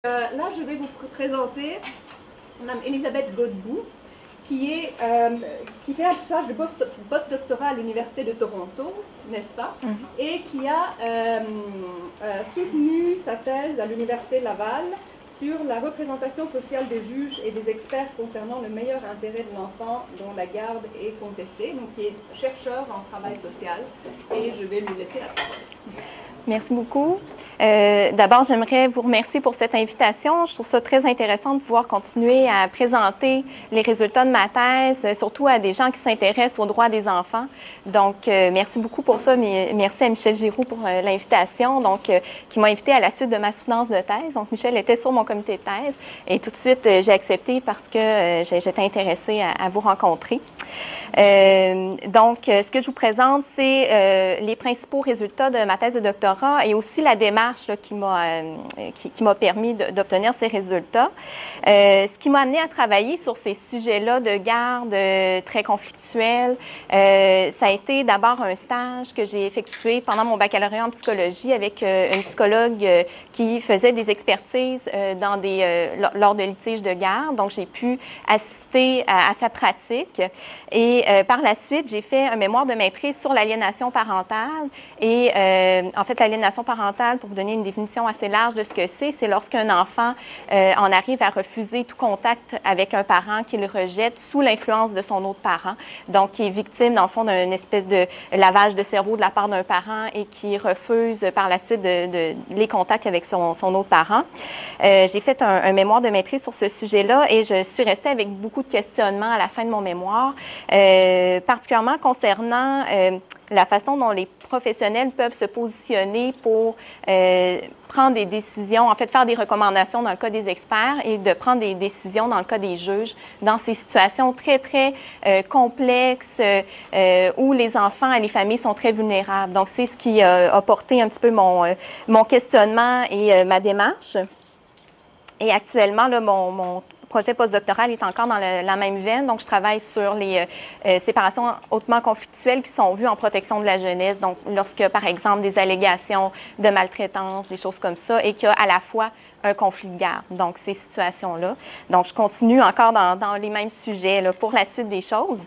Là, je vais vous présenter Mme Elisabeth Godbout, qui fait un stage de postdoctorat à l'Université de Toronto, n'est-ce pas? Et qui a soutenu sa thèse à l'Université Laval sur la représentation sociale des juges et des experts concernant le meilleur intérêt de l'enfant dont la garde est contestée, donc qui est chercheur en travail social. Et je vais lui laisser la parole. Merci beaucoup. D'abord, j'aimerais vous remercier pour cette invitation. Je trouve ça très intéressant de pouvoir continuer à présenter les résultats de ma thèse, surtout à des gens qui s'intéressent aux droits des enfants. Donc, merci beaucoup pour ça. Merci à Michel Giroux pour l'invitation, qui m'a invitée à la suite de ma soutenance de thèse. Donc, Michel était sur mon comité de thèse et tout de suite, j'ai accepté parce que j'étais intéressée à vous rencontrer. Ce que je vous présente, c'est les principaux résultats de ma thèse de doctorat et aussi la démarche là, qui m'a permis d'obtenir ces résultats. Ce qui m'a amené à travailler sur ces sujets-là de garde très conflictuels, ça a été d'abord un stage que j'ai effectué pendant mon baccalauréat en psychologie avec une psychologue qui faisait des expertises lors de litiges de garde. Donc, j'ai pu assister à sa pratique. Et par la suite, j'ai fait un mémoire de maîtrise sur l'aliénation parentale. Et en fait, l'aliénation parentale, pour vous donner une définition assez large de ce que c'est lorsqu'un enfant en arrive à refuser tout contact avec un parent qu'il rejette sous l'influence de son autre parent. Donc, qui est victime, dans le fond, d'une espèce de lavage de cerveau de la part d'un parent et qui refuse par la suite les contacts avec son autre parent. J'ai fait un mémoire de maîtrise sur ce sujet-là et je suis restée avec beaucoup de questionnements à la fin de mon mémoire. Particulièrement concernant la façon dont les professionnels peuvent se positionner pour prendre des décisions, en fait, faire des recommandations dans le cas des experts et de prendre des décisions dans le cas des juges dans ces situations très, très complexes où les enfants et les familles sont très vulnérables. Donc, c'est ce qui a porté un petit peu mon questionnement et ma démarche. Et actuellement, là, mon projet postdoctoral est encore dans la même veine. Donc, je travaille sur les séparations hautement conflictuelles qui sont vues en protection de la jeunesse. Donc, lorsque, par exemple, des allégations de maltraitance, des choses comme ça, et qu'il y a à la fois un conflit de garde. Donc, ces situations-là. Donc, je continue encore dans les mêmes sujets là, pour la suite des choses.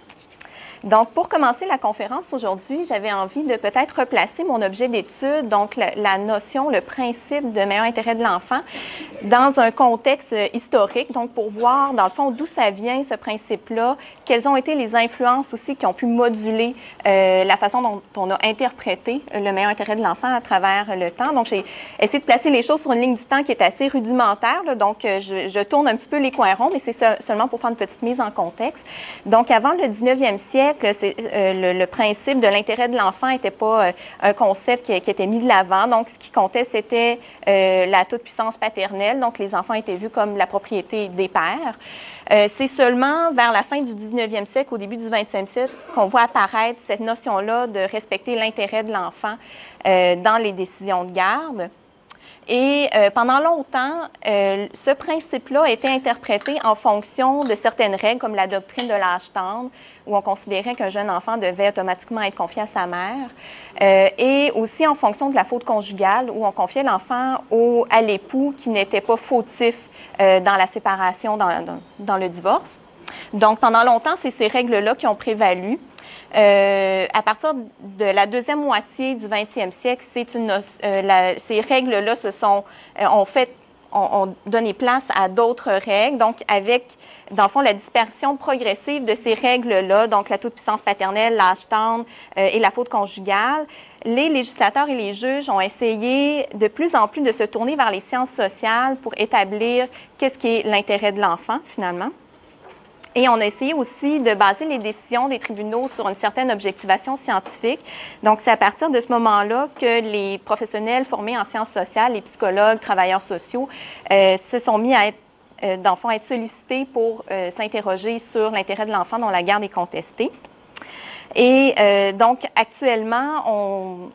Donc, pour commencer la conférence aujourd'hui, j'avais envie de peut-être replacer mon objet d'étude, donc la notion, le principe de meilleur intérêt de l'enfant, dans un contexte historique, donc pour voir, dans le fond, d'où ça vient, ce principe-là, quelles ont été les influences aussi qui ont pu moduler la façon dont on a interprété le meilleur intérêt de l'enfant à travers le temps. Donc, j'ai essayé de placer les choses sur une ligne du temps qui est assez rudimentaire, là, donc je tourne un petit peu les coins ronds, mais c'est seulement pour faire une petite mise en contexte. Donc, avant le 19e siècle, le principe de l'intérêt de l'enfant n'était pas un concept qui était mis de l'avant. Donc, ce qui comptait, c'était la toute-puissance paternelle. Donc, les enfants étaient vus comme la propriété des pères. C'est seulement vers la fin du 19e siècle, au début du 20e siècle, qu'on voit apparaître cette notion-là de respecter l'intérêt de l'enfant dans les décisions de garde. Et pendant longtemps, ce principe-là a été interprété en fonction de certaines règles, comme la doctrine de l'âge tendre, où on considérait qu'un jeune enfant devait automatiquement être confié à sa mère, et aussi en fonction de la faute conjugale, où on confiait l'enfant à l'époux qui n'était pas fautif dans la séparation, dans le divorce. Donc, pendant longtemps, c'est ces règles-là qui ont prévalu. À partir de la deuxième moitié du 20e siècle, ces règles-là ont donné place à d'autres règles, donc avec, dans le fond, la dispersion progressive de ces règles-là, donc la toute-puissance paternelle, l'âge tendre et la faute conjugale. Les législateurs et les juges ont essayé de plus en plus de se tourner vers les sciences sociales pour établir qu'est-ce qui est l'intérêt de l'enfant, finalement. Et on a essayé aussi de baser les décisions des tribunaux sur une certaine objectivation scientifique. Donc, c'est à partir de ce moment-là que les professionnels formés en sciences sociales, les psychologues, travailleurs sociaux, se sont mis à être sollicités pour s'interroger sur l'intérêt de l'enfant dont la garde est contestée. Et donc, actuellement,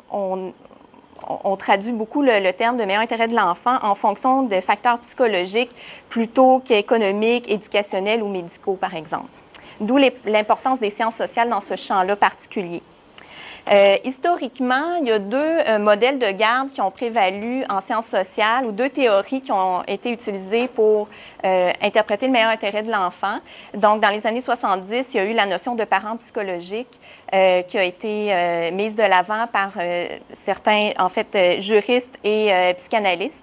on traduit beaucoup le terme de meilleur intérêt de l'enfant en fonction de facteurs psychologiques plutôt qu'économiques, éducationnels ou médicaux, par exemple. D'où l'importance des sciences sociales dans ce champ-là particulier. Historiquement, il y a deux modèles de garde qui ont prévalu en sciences sociales ou deux théories qui ont été utilisées pour interpréter le meilleur intérêt de l'enfant. Donc, dans les années 70, il y a eu la notion de parent psychologique qui a été mise de l'avant par certains, en fait, juristes et psychanalystes.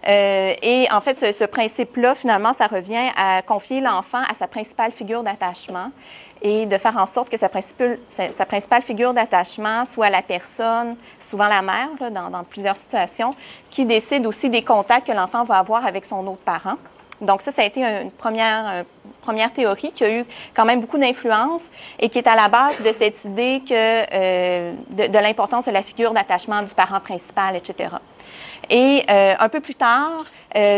Et en fait, ce principe-là, finalement, ça revient à confier l'enfant à sa principale figure d'attachement et de faire en sorte que sa principale figure d'attachement soit la personne, souvent la mère, là, dans plusieurs situations, qui décide aussi des contacts que l'enfant va avoir avec son autre parent. Donc ça a été une première théorie qui a eu quand même beaucoup d'influence et qui est à la base de cette idée de l'importance de la figure d'attachement du parent principal, etc. Et un peu plus tard,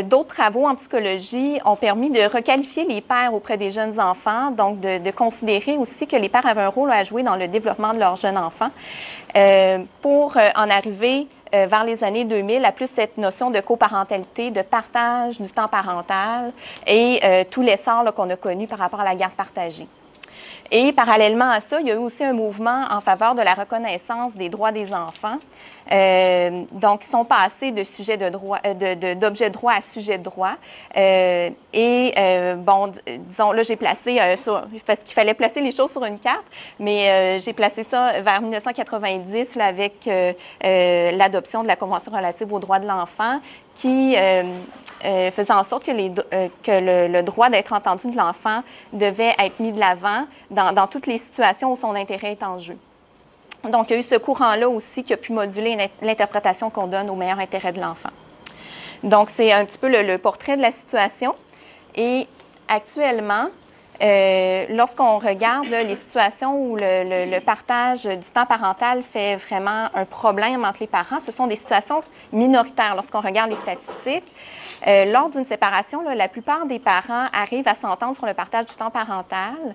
d'autres travaux en psychologie ont permis de requalifier les pères auprès des jeunes enfants, donc de considérer aussi que les pères avaient un rôle à jouer dans le développement de leurs jeunes enfants, pour en arriver vers les années 2000 à plus cette notion de coparentalité, de partage du temps parental et tout l'essor qu'on a connu par rapport à la garde partagée. Et parallèlement à ça, il y a eu aussi un mouvement en faveur de la reconnaissance des droits des enfants. Donc, ils sont passés de sujet de droit, d'objet de droit à sujet de droit. Bon, disons, là, j'ai placé, parce qu'il fallait placer les choses sur une carte, mais j'ai placé ça vers 1990 là, avec l'adoption de la Convention relative aux droits de l'enfant qui faisait en sorte que le droit d'être entendu de l'enfant devait être mis de l'avant dans toutes les situations où son intérêt est en jeu. Donc, il y a eu ce courant-là aussi qui a pu moduler l'interprétation qu'on donne au meilleur intérêt de l'enfant. Donc, c'est un petit peu le portrait de la situation. Et actuellement, lorsqu'on regarde là, les situations où le partage du temps parental fait vraiment un problème entre les parents, ce sont des situations minoritaires lorsqu'on regarde les statistiques. Lors d'une séparation, là, la plupart des parents arrivent à s'entendre sur le partage du temps parental.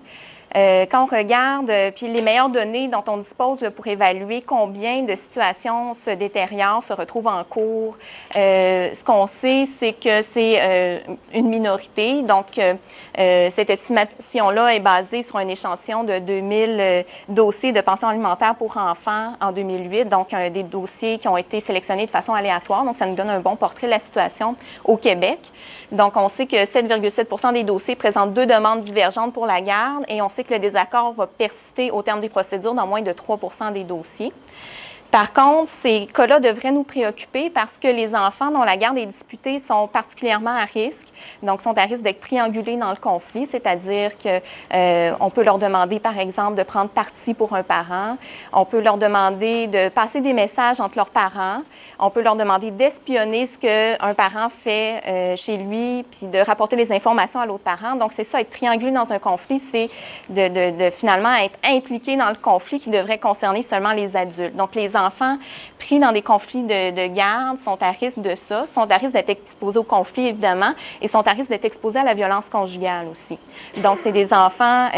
Quand on regarde, puis les meilleures données dont on dispose là, pour évaluer combien de situations se détériorent, se retrouvent en cours, ce qu'on sait, c'est que c'est une minorité. Donc, cette estimation-là est basée sur un échantillon de 2000 dossiers de pension alimentaire pour enfants en 2008, donc des dossiers qui ont été sélectionnés de façon aléatoire. Donc, ça nous donne un bon portrait de la situation au Québec. Donc, on sait que 7,7 % des dossiers présentent deux demandes divergentes pour la garde et on sait que le désaccord va persister au terme des procédures dans moins de 3 % des dossiers. Par contre, ces cas-là devraient nous préoccuper parce que les enfants dont la garde est disputée sont particulièrement à risque, donc sont à risque d'être triangulés dans le conflit, c'est-à-dire qu'on peut leur demander, par exemple, de prendre parti pour un parent, on peut leur demander de passer des messages entre leurs parents, on peut leur demander d'espionner ce qu'un parent fait chez lui, puis de rapporter les informations à l'autre parent. Donc, c'est ça, être triangulé dans un conflit, c'est de finalement être impliqué dans le conflit qui devrait concerner seulement les adultes. Donc, les enfants pris dans des conflits de garde sont à risque de ça, sont à risque d'être exposés au conflit, évidemment, et sont à risque d'être exposés à la violence conjugale aussi. Donc, c'est des enfants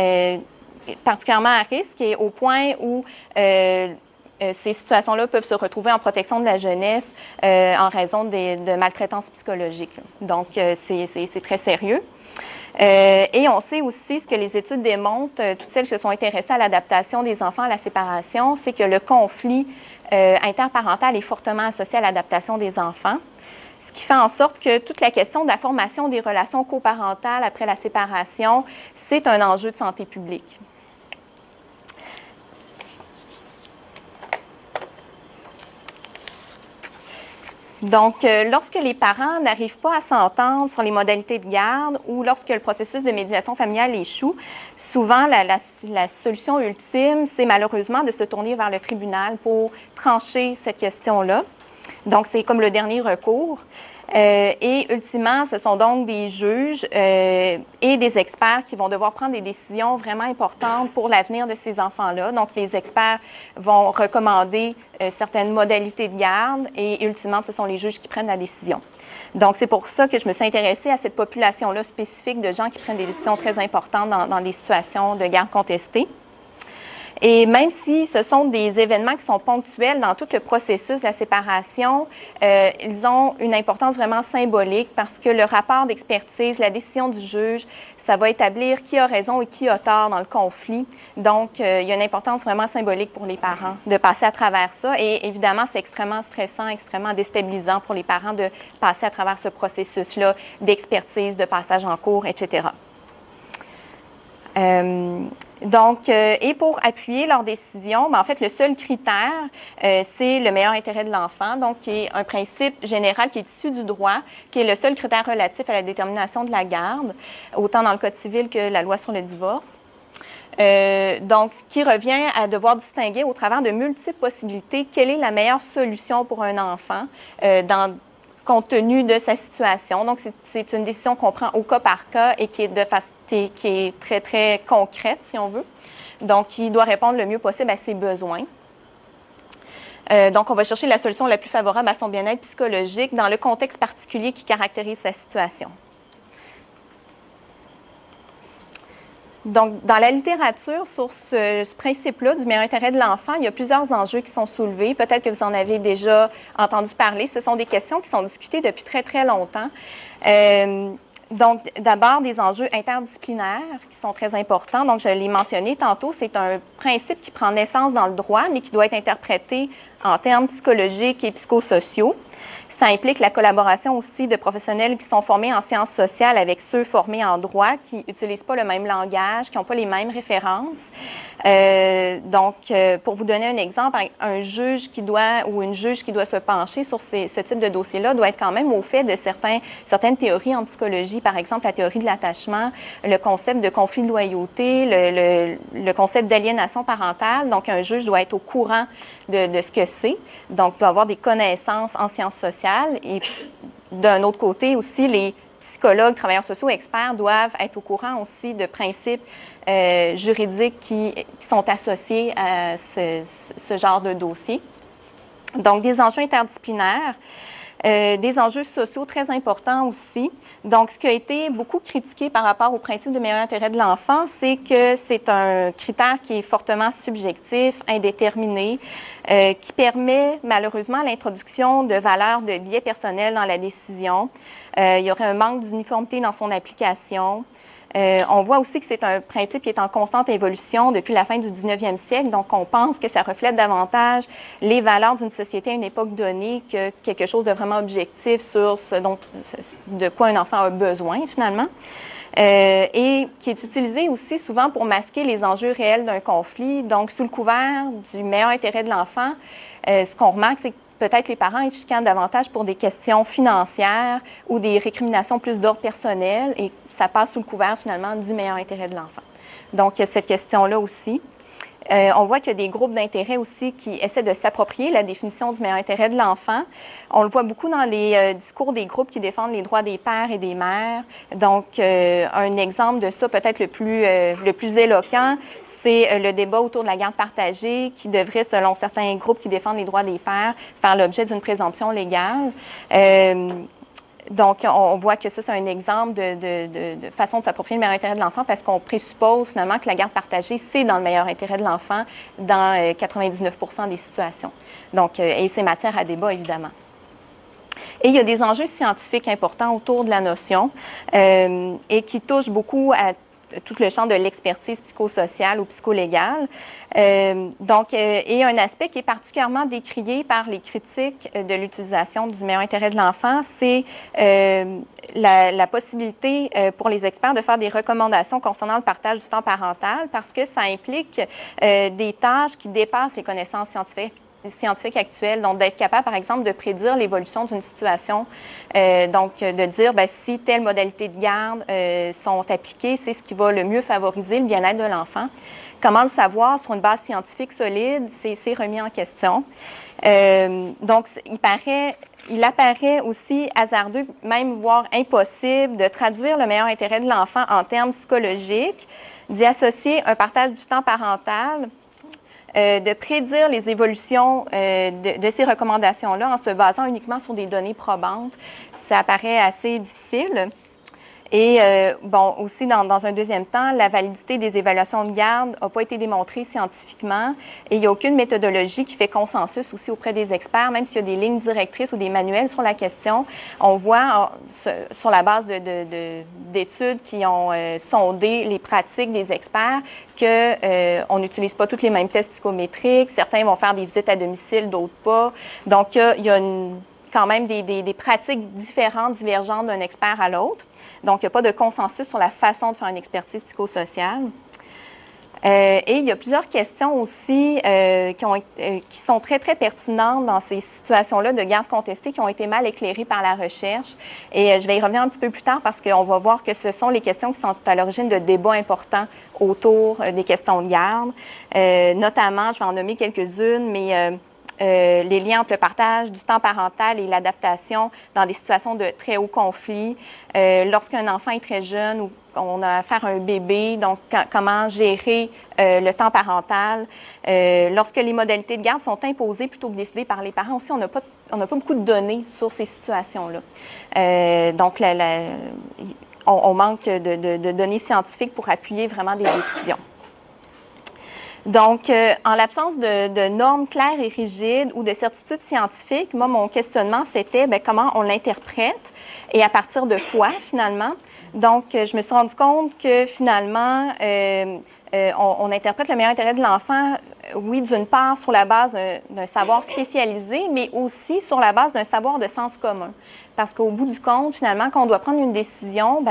particulièrement à risque et au point où ces situations-là peuvent se retrouver en protection de la jeunesse en raison de maltraitance psychologique. Donc, c'est très sérieux. Et on sait aussi ce que les études démontrent, toutes celles qui se sont intéressées à l'adaptation des enfants à la séparation, c'est que le conflit interparental est fortement associé à l'adaptation des enfants, ce qui fait en sorte que toute la question de la formation des relations coparentales après la séparation, c'est un enjeu de santé publique. Donc, lorsque les parents n'arrivent pas à s'entendre sur les modalités de garde ou lorsque le processus de médiation familiale échoue, souvent la solution ultime, c'est malheureusement de se tourner vers le tribunal pour trancher cette question-là. Donc, c'est comme le dernier recours. Et ultimement, ce sont donc des juges et des experts qui vont devoir prendre des décisions vraiment importantes pour l'avenir de ces enfants-là. Donc, les experts vont recommander certaines modalités de garde et ultimement, ce sont les juges qui prennent la décision. Donc, c'est pour ça que je me suis intéressée à cette population-là spécifique de gens qui prennent des décisions très importantes dans des situations de garde contestée. Et même si ce sont des événements qui sont ponctuels dans tout le processus de la séparation, ils ont une importance vraiment symbolique parce que le rapport d'expertise, la décision du juge, ça va établir qui a raison et qui a tort dans le conflit. Donc, il y a une importance vraiment symbolique pour les parents de passer à travers ça. Et évidemment, c'est extrêmement stressant, extrêmement déstabilisant pour les parents de passer à travers ce processus-là d'expertise, de passage en cours, etc. Et pour appuyer leur décision, en fait, le seul critère, c'est le meilleur intérêt de l'enfant, donc qui est un principe général qui est issu du droit, qui est le seul critère relatif à la détermination de la garde, autant dans le Code civil que la loi sur le divorce. Donc, ce qui revient à devoir distinguer au travers de multiples possibilités quelle est la meilleure solution pour un enfant compte tenu de sa situation. Donc, c'est une décision qu'on prend au cas par cas et qui est très, très concrète, si on veut. Donc, qui doit répondre le mieux possible à ses besoins. Donc, on va chercher la solution la plus favorable à son bien-être psychologique dans le contexte particulier qui caractérise sa situation. Donc, dans la littérature, sur ce principe-là du meilleur intérêt de l'enfant, il y a plusieurs enjeux qui sont soulevés. Peut-être que vous en avez déjà entendu parler. Ce sont des questions qui sont discutées depuis très, très longtemps. Donc, d'abord, des enjeux interdisciplinaires qui sont très importants. Donc, je l'ai mentionné tantôt, c'est un principe qui prend naissance dans le droit, mais qui doit être interprété en termes psychologiques et psychosociaux. Ça implique la collaboration aussi de professionnels qui sont formés en sciences sociales avec ceux formés en droit, qui n'utilisent pas le même langage, qui n'ont pas les mêmes références. Pour vous donner un exemple, un juge ou une juge qui doit se pencher sur ce type de dossier-là doit être quand même au fait de certaines théories en psychologie, par exemple la théorie de l'attachement, le concept de conflit de loyauté, le concept d'aliénation parentale. Donc, un juge doit être au courant de ce que c'est, donc doit avoir des connaissances en sciences sociales. Et d'un autre côté aussi, les psychologues, travailleurs sociaux, experts doivent être au courant aussi de principes juridiques qui sont associés à ce genre de dossier. Donc, des enjeux interdisciplinaires. Des enjeux sociaux très importants aussi. Donc, ce qui a été beaucoup critiqué par rapport au principe de meilleur intérêt de l'enfant, c'est que c'est un critère qui est fortement subjectif, indéterminé, qui permet malheureusement l'introduction de valeurs de biais personnels dans la décision. Il y aurait un manque d'uniformité dans son application. On voit aussi que c'est un principe qui est en constante évolution depuis la fin du 19e siècle. Donc, on pense que ça reflète davantage les valeurs d'une société à une époque donnée que quelque chose de vraiment objectif sur de quoi un enfant a besoin, finalement. Et qui est utilisé aussi souvent pour masquer les enjeux réels d'un conflit. Donc, sous le couvert du meilleur intérêt de l'enfant, ce qu'on remarque, c'est que peut-être les parents chicanent davantage pour des questions financières ou des récriminations plus d'ordre personnel et ça passe sous le couvert finalement du meilleur intérêt de l'enfant. Donc, il y a cette question-là aussi. On voit qu'il y a des groupes d'intérêt aussi qui essaient de s'approprier la définition du meilleur intérêt de l'enfant. On le voit beaucoup dans les discours des groupes qui défendent les droits des pères et des mères. Donc, un exemple de ça, peut-être le plus éloquent, c'est le débat autour de la garde partagée qui devrait, selon certains groupes qui défendent les droits des pères, faire l'objet d'une présomption légale. Donc, on voit que ça, c'est un exemple de façon de s'approprier le meilleur intérêt de l'enfant parce qu'on présuppose finalement que la garde partagée, c'est dans le meilleur intérêt de l'enfant dans 99 % des situations. Donc, et c'est matière à débat, évidemment. Et il y a des enjeux scientifiques importants autour de la notion et qui touchent beaucoup à tout le champ de l'expertise psychosociale ou psycholégale. Et un aspect qui est particulièrement décrié par les critiques de l'utilisation du meilleur intérêt de l'enfant, c'est la possibilité pour les experts de faire des recommandations concernant le partage du temps parental parce que ça implique des tâches qui dépassent les connaissances scientifiques actuelles, donc d'être capable, par exemple, de prédire l'évolution d'une situation, donc de dire, bien, si telles modalités de garde sont appliquées, c'est ce qui va le mieux favoriser le bien-être de l'enfant. Comment le savoir sur une base scientifique solide, c'est remis en question. Donc, il apparaît aussi hasardeux, même voire impossible, de traduire le meilleur intérêt de l'enfant en termes psychologiques, d'y associer un partage du temps parental, de prédire les évolutions de ces recommandations-là en se basant uniquement sur des données probantes. Ça apparaît assez difficile. Et bon, aussi, dans un deuxième temps, la validité des évaluations de garde n'a pas été démontrée scientifiquement et il n'y a aucune méthodologie qui fait consensus aussi auprès des experts, même s'il y a des lignes directrices ou des manuels sur la question. On voit, sur la base d'études qui ont sondé les pratiques des experts, qu'on n'utilise pas tous les mêmes tests psychométriques. Certains vont faire des visites à domicile, d'autres pas. Donc, il y a quand même des pratiques différentes, divergentes d'un expert à l'autre. Donc, il n'y a pas de consensus sur la façon de faire une expertise psychosociale. Et il y a plusieurs questions aussi qui sont très, très pertinentes dans ces situations-là de garde contestée qui ont été mal éclairées par la recherche. Et je vais y revenir un petit peu plus tard parce qu'on va voir que ce sont les questions qui sont à l'origine de débats importants autour des questions de garde. Notamment, je vais en nommer quelques-unes, mais les liens entre le partage du temps parental et l'adaptation dans des situations de très haut conflit. Lorsqu'un enfant est très jeune ou on a affaire à un bébé, donc comment gérer le temps parental. Lorsque les modalités de garde sont imposées plutôt que décidées par les parents aussi, on n'a pas beaucoup de données sur ces situations-là. Donc, on manque de données scientifiques pour appuyer vraiment des décisions. Donc, en l'absence de normes claires et rigides ou de certitudes scientifiques, moi, mon questionnement, c'était comment on l'interprète et à partir de quoi, finalement. Donc, je me suis rendu compte que, finalement, on interprète le meilleur intérêt de l'enfant, oui, d'une part sur la base d'un savoir spécialisé, mais aussi sur la base d'un savoir de sens commun. Parce qu'au bout du compte, finalement, quand on doit prendre une décision,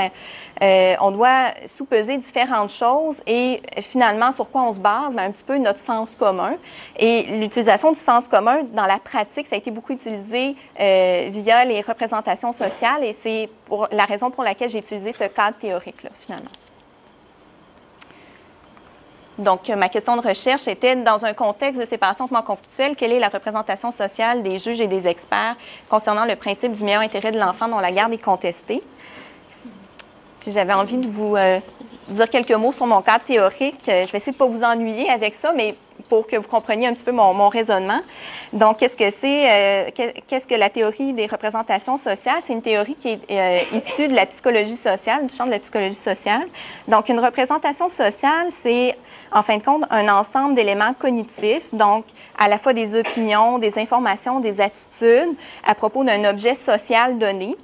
on doit sous-peser différentes choses et finalement, sur quoi on se base? Un petit peu notre sens commun. Et l'utilisation du sens commun, dans la pratique, ça a été beaucoup utilisé via les représentations sociales et c'est la raison pour laquelle j'ai utilisé ce cadre théorique-là, finalement. Donc, ma question de recherche était, dans un contexte de séparation hautement conflictuelle, quelle est la représentation sociale des juges et des experts concernant le principe du meilleur intérêt de l'enfant dont la garde est contestée? Puis j'avais envie de vous dire quelques mots sur mon cadre théorique. Je vais essayer de ne pas vous ennuyer avec ça, mais pour que vous compreniez un petit peu mon raisonnement. Donc, qu'est-ce que c'est? Qu'est-ce que la théorie des représentations sociales? C'est une théorie qui est issue de la psychologie sociale, du champ de la psychologie sociale. Donc, une représentation sociale, c'est, en fin de compte, un ensemble d'éléments cognitifs, donc à la fois des opinions, des informations, des attitudes à propos d'un objet social donné.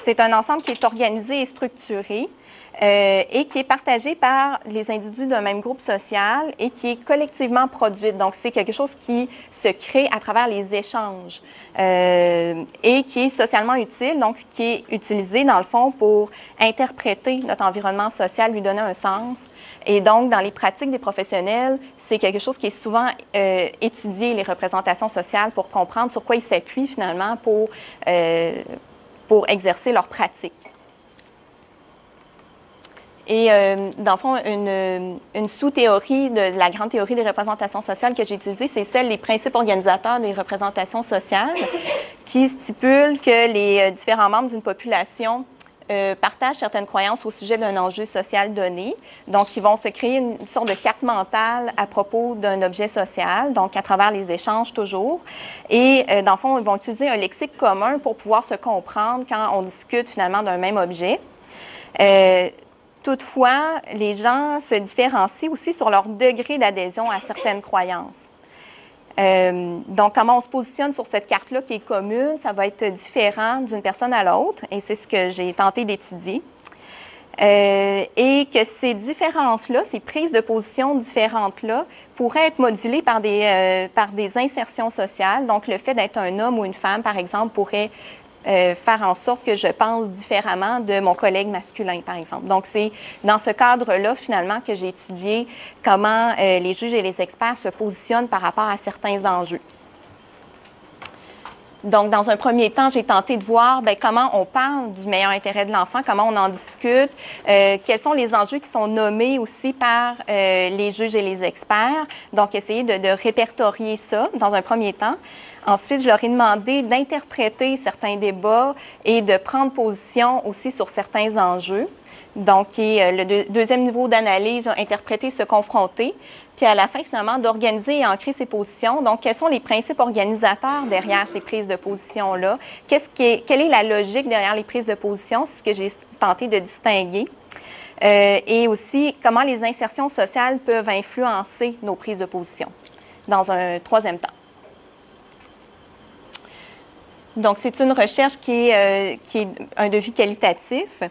C'est un ensemble qui est organisé et structuré et qui est partagé par les individus d'un même groupe social et qui est collectivement produite. Donc, c'est quelque chose qui se crée à travers les échanges et qui est socialement utile, donc qui est utilisé, dans le fond, pour interpréter notre environnement social, lui donner un sens. Et donc, dans les pratiques des professionnels, c'est quelque chose qui est souvent étudié, les représentations sociales, pour comprendre sur quoi ils s'appuient, finalement, pour exercer leur pratique. Et dans le fond, une sous-théorie de la grande théorie des représentations sociales que j'ai utilisée, c'est celle des principes organisateurs des représentations sociales, qui stipule que les différents membres d'une population partagent certaines croyances au sujet d'un enjeu social donné. Donc, ils vont se créer une sorte de carte mentale à propos d'un objet social, donc à travers les échanges toujours. Et dans le fond, ils vont utiliser un lexique commun pour pouvoir se comprendre quand on discute finalement d'un même objet. Toutefois, les gens se différencient aussi sur leur degré d'adhésion à certaines croyances. Donc, comment on se positionne sur cette carte-là qui est commune, ça va être différent d'une personne à l'autre, et c'est ce que j'ai tenté d'étudier. Et que ces différences-là, ces prises de position différentes-là, pourraient être modulées par des insertions sociales. Donc, le fait d'être un homme ou une femme, par exemple, pourrait faire en sorte que je pense différemment de mon collègue masculin, par exemple. Donc, c'est dans ce cadre-là, finalement, que j'ai étudié comment les juges et les experts se positionnent par rapport à certains enjeux. Donc, dans un premier temps, j'ai tenté de voir comment on parle du meilleur intérêt de l'enfant, comment on en discute, quels sont les enjeux qui sont nommés aussi par les juges et les experts. Donc, essayer de répertorier ça dans un premier temps. Ensuite, je leur ai demandé d'interpréter certains débats et de prendre position aussi sur certains enjeux. Donc, qui est le deuxième niveau d'analyse, interpréter, se confronter. Puis à la fin, finalement, d'organiser et ancrer ses positions. Donc, quels sont les principes organisateurs derrière ces prises de position-là? Quelle est la logique derrière les prises de position? C'est ce que j'ai tenté de distinguer. Et aussi, comment les insertions sociales peuvent influencer nos prises de position dans un troisième temps. Donc, c'est une recherche qui est un devis qualitatif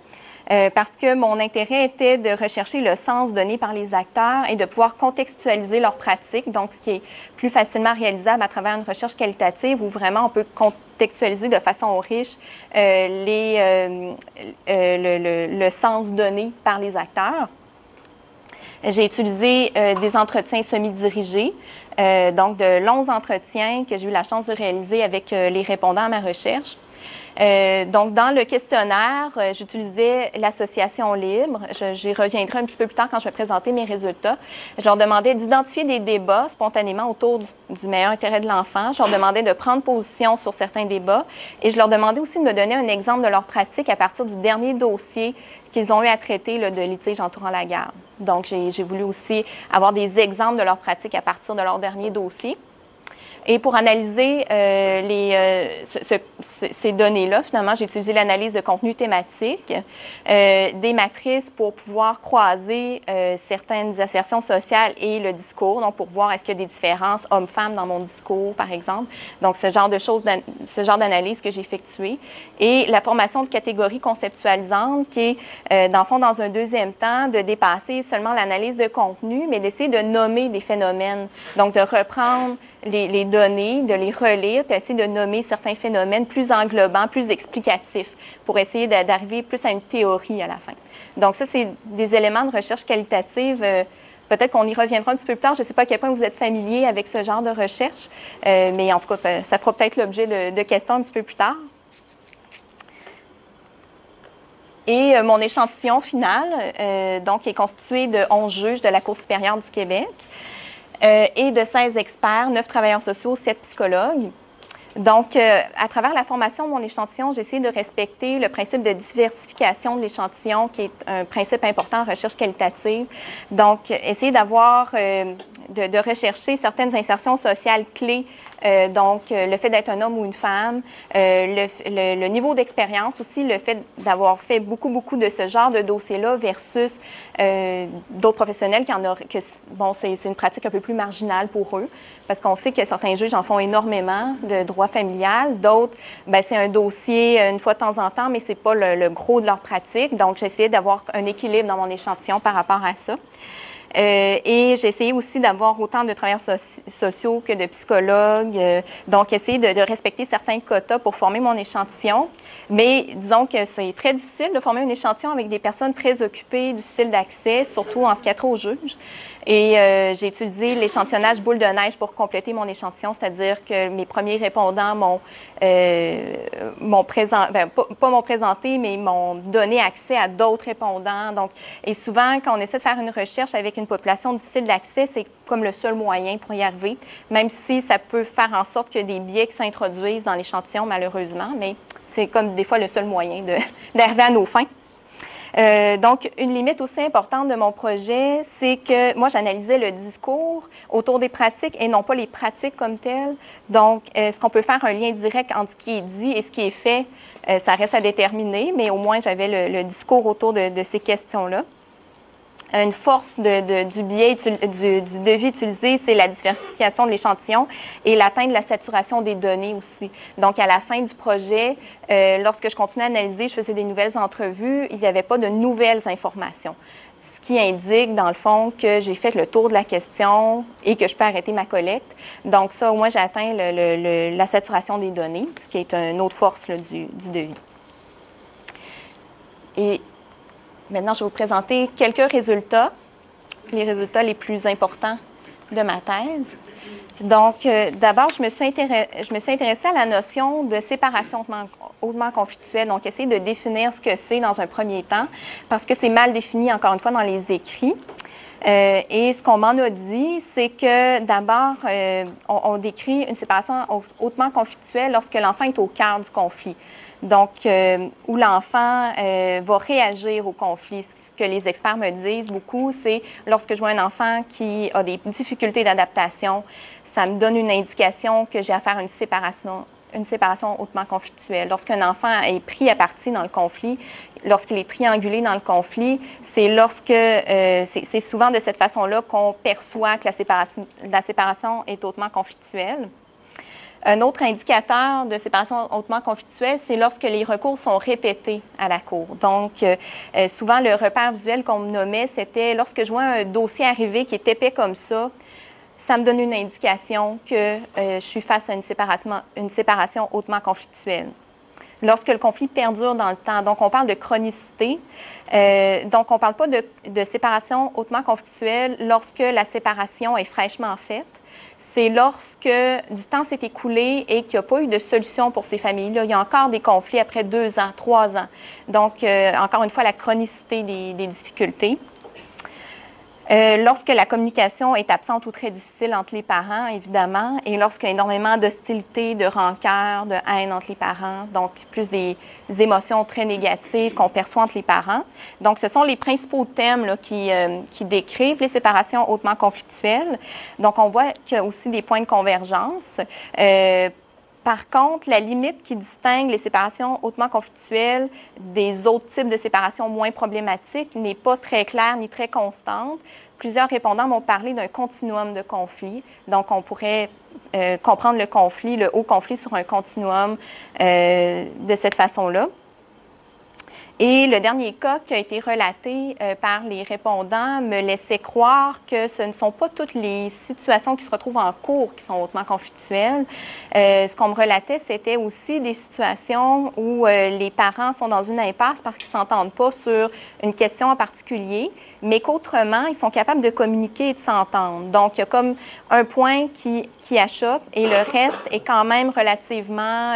parce que mon intérêt était de rechercher le sens donné par les acteurs et de pouvoir contextualiser leurs pratiques, donc ce qui est plus facilement réalisable à travers une recherche qualitative où vraiment on peut contextualiser de façon riche le sens donné par les acteurs. J'ai utilisé des entretiens semi-dirigés, donc de longs entretiens que j'ai eu la chance de réaliser avec les répondants à ma recherche. Donc, dans le questionnaire, j'utilisais l'association libre. J'y reviendrai un petit peu plus tard quand je vais présenter mes résultats. Je leur demandais d'identifier des débats spontanément autour du meilleur intérêt de l'enfant. Je leur demandais de prendre position sur certains débats et je leur demandais aussi de me donner un exemple de leur pratique à partir du dernier dossier qu'ils ont eu à traiter là, de litige entourant la garde. Donc, j'ai voulu aussi avoir des exemples de leur pratique à partir de leur dernier dossier. Et pour analyser ces données-là, finalement, j'ai utilisé l'analyse de contenu thématique, des matrices pour pouvoir croiser certaines assertions sociales et le discours, donc pour voir est-ce qu'il y a des différences hommes-femmes dans mon discours, par exemple. Donc, ce genre de choses, ce genre d'analyse que j'ai effectuée. Et la formation de catégories conceptualisantes qui est, dans le fond, dans un deuxième temps, de dépasser seulement l'analyse de contenu, mais d'essayer de nommer des phénomènes. Donc, de reprendre les données, de les relire, puis essayer de nommer certains phénomènes plus englobants, plus explicatifs, pour essayer d'arriver plus à une théorie à la fin. Donc ça, c'est des éléments de recherche qualitative. Peut-être qu'on y reviendra un petit peu plus tard. Je ne sais pas à quel point vous êtes familier avec ce genre de recherche, mais en tout cas, ça fera peut-être l'objet de questions un petit peu plus tard. Et mon échantillon final, donc, est constitué de 11 juges de la Cour supérieure du Québec, et de 16 experts, 9 travailleurs sociaux, 7 psychologues. Donc, à travers la formation de mon échantillon, j'ai essayé de respecter le principe de diversification de l'échantillon, qui est un principe important en recherche qualitative. Donc, essayer d'avoir, de rechercher certaines insertions sociales clés, donc le fait d'être un homme ou une femme, le niveau d'expérience aussi, le fait d'avoir fait beaucoup de ce genre de dossier-là versus d'autres professionnels qui en ont, que bon, c'est une pratique un peu plus marginale pour eux, parce qu'on sait que certains juges en font énormément de droit familial, d'autres, bien, c'est un dossier une fois de temps en temps, mais c'est pas le gros de leur pratique, donc j'ai essayé d'avoir un équilibre dans mon échantillon par rapport à ça. Et j'ai essayé aussi d'avoir autant de travailleurs sociaux que de psychologues, donc essayer de respecter certains quotas pour former mon échantillon. Mais disons que c'est très difficile de former un échantillon avec des personnes très occupées, difficiles d'accès, surtout en ce qui a trait aux juges. Et j'ai utilisé l'échantillonnage boule de neige pour compléter mon échantillon, c'est-à-dire que mes premiers répondants m'ont présenté, mais m'ont donné accès à d'autres répondants. Donc, et souvent, quand on essaie de faire une recherche avec une population difficile d'accès, c'est comme le seul moyen pour y arriver, même si ça peut faire en sorte qu'il y a des biais qui s'introduisent dans l'échantillon, malheureusement, mais c'est comme des fois le seul moyen d'arriver à nos fins. Donc, une limite aussi importante de mon projet, c'est que moi, j'analysais le discours autour des pratiques et non pas les pratiques comme telles. Donc, est-ce qu'on peut faire un lien direct entre ce qui est dit et ce qui est fait? Ça reste à déterminer, mais au moins, j'avais le discours autour de ces questions-là. Une force du devis utilisé, c'est la diversification de l'échantillon et l'atteinte de la saturation des données aussi. Donc, à la fin du projet, lorsque je continuais à analyser, je faisais des nouvelles entrevues, il n'y avait pas de nouvelles informations. Ce qui indique, dans le fond, que j'ai fait le tour de la question et que je peux arrêter ma collecte. Donc, ça, au moins, j'ai atteint la saturation des données, ce qui est une autre force là, du devis. Et maintenant, je vais vous présenter quelques résultats, les résultats les plus importants de ma thèse. Donc, d'abord, je me suis intéressée à la notion de séparation hautement conflictuelle, donc essayer de définir ce que c'est dans un premier temps, parce que c'est mal défini, encore une fois, dans les écrits. Et ce qu'on m'en a dit, c'est que d'abord, on décrit une séparation hautement conflictuelle lorsque l'enfant est au cœur du conflit. Donc, où l'enfant va réagir au conflit. Ce que les experts me disent beaucoup, c'est lorsque je vois un enfant qui a des difficultés d'adaptation, ça me donne une indication que j'ai à faire une séparation hautement conflictuelle. Lorsqu'un enfant est pris à partie dans le conflit, lorsqu'il est triangulé dans le conflit, c'est c'est souvent de cette façon-là qu'on perçoit que la séparation est hautement conflictuelle. Un autre indicateur de séparation hautement conflictuelle, c'est lorsque les recours sont répétés à la cour. Donc, souvent, le repère visuel qu'on me nommait, c'était lorsque je vois un dossier arriver qui est épais comme ça me donne une indication que je suis face à une séparation hautement conflictuelle. Lorsque le conflit perdure dans le temps, donc on parle de chronicité, donc on ne parle pas de séparation hautement conflictuelle lorsque la séparation est fraîchement faite. C'est lorsque du temps s'est écoulé et qu'il n'y a pas eu de solution pour ces familles-là. Il y a encore des conflits après 2 ans, 3 ans. Donc, encore une fois, la chronicité des difficultés. Lorsque la communication est absente ou très difficile entre les parents, évidemment, et lorsqu'il y a énormément d'hostilité, de rancœur, de haine entre les parents, donc plus des émotions très négatives qu'on perçoit entre les parents. Donc, ce sont les principaux thèmes là, qui décrivent les séparations hautement conflictuelles. Donc, on voit qu'il y a aussi des points de convergence. Par contre, la limite qui distingue les séparations hautement conflictuelles des autres types de séparations moins problématiques n'est pas très claire ni très constante. Plusieurs répondants m'ont parlé d'un continuum de conflits. Donc, on pourrait comprendre le conflit, le haut conflit sur un continuum de cette façon-là. Et le dernier cas qui a été relaté par les répondants me laissait croire que ce ne sont pas toutes les situations qui se retrouvent en cours qui sont hautement conflictuelles. Ce qu'on me relatait, c'était aussi des situations où les parents sont dans une impasse parce qu'ils ne s'entendent pas sur une question en particulier, mais qu'autrement, ils sont capables de communiquer et de s'entendre. Donc, il y a comme un point qui achoppe et le reste est quand même relativement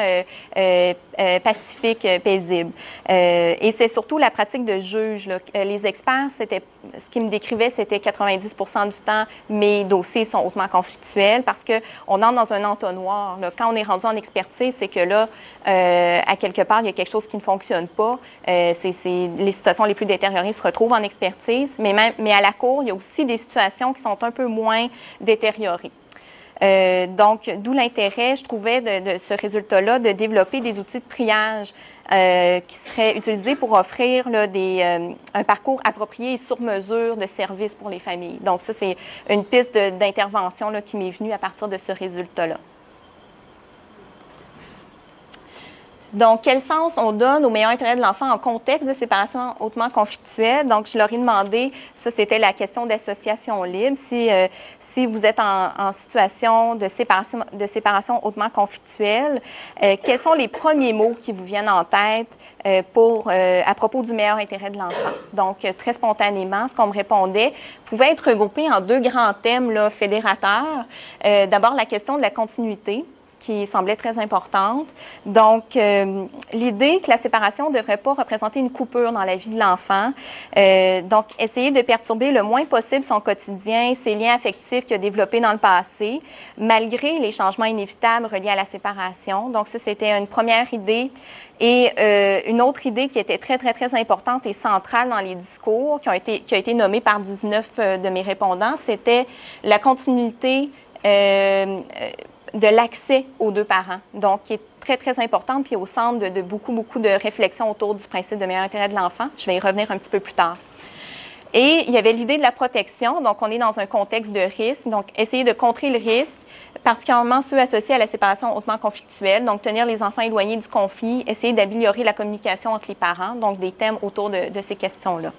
pacifique, paisible. Et c'est surtout la pratique de juge. Là. Les experts, ce qu'ils me décrivaient, c'était 90% du temps, mes dossiers sont hautement conflictuels parce qu'on entre dans un entonnoir. Là. Quand on est rendu en expertise, c'est que là, à quelque part, il y a quelque chose qui ne fonctionne pas. Les situations les plus détériorées se retrouvent en expertise, mais à la cour, il y a aussi des situations qui sont un peu moins détériorées. Donc, d'où l'intérêt, je trouvais, de ce résultat-là, de développer des outils de triage qui seraient utilisés pour offrir là, un parcours approprié et sur mesure de services pour les familles. Donc, ça, c'est une piste d'intervention là, qui m'est venue à partir de ce résultat-là. Donc, quel sens on donne au meilleur intérêt de l'enfant en contexte de séparation hautement conflictuelle? Donc, je leur ai demandé, ça c'était la question d'association libre, si vous êtes en situation de séparation hautement conflictuelle, quels sont les premiers mots qui vous viennent en tête à propos du meilleur intérêt de l'enfant? Donc, très spontanément, ce qu'on me répondait pouvait être regroupé en 2 grands thèmes là, fédérateurs. D'abord, la question de la continuité, qui semblait très importante. Donc, l'idée que la séparation ne devrait pas représenter une coupure dans la vie de l'enfant. Donc, essayer de perturber le moins possible son quotidien, ses liens affectifs qu'il a développés dans le passé, malgré les changements inévitables reliés à la séparation. Donc, ça, c'était une première idée. Et une autre idée qui était très, très, très importante et centrale dans les discours, qui a été nommée par 19 de mes répondants, c'était la continuité de l'accès aux 2 parents, donc qui est très, très importante, puis au centre de beaucoup, beaucoup de réflexions autour du principe de meilleur intérêt de l'enfant. Je vais y revenir un petit peu plus tard. Et il y avait l'idée de la protection, donc on est dans un contexte de risque, donc essayer de contrer le risque, particulièrement ceux associés à la séparation hautement conflictuelle, donc tenir les enfants éloignés du conflit, essayer d'améliorer la communication entre les parents, donc des thèmes autour de ces questions-là.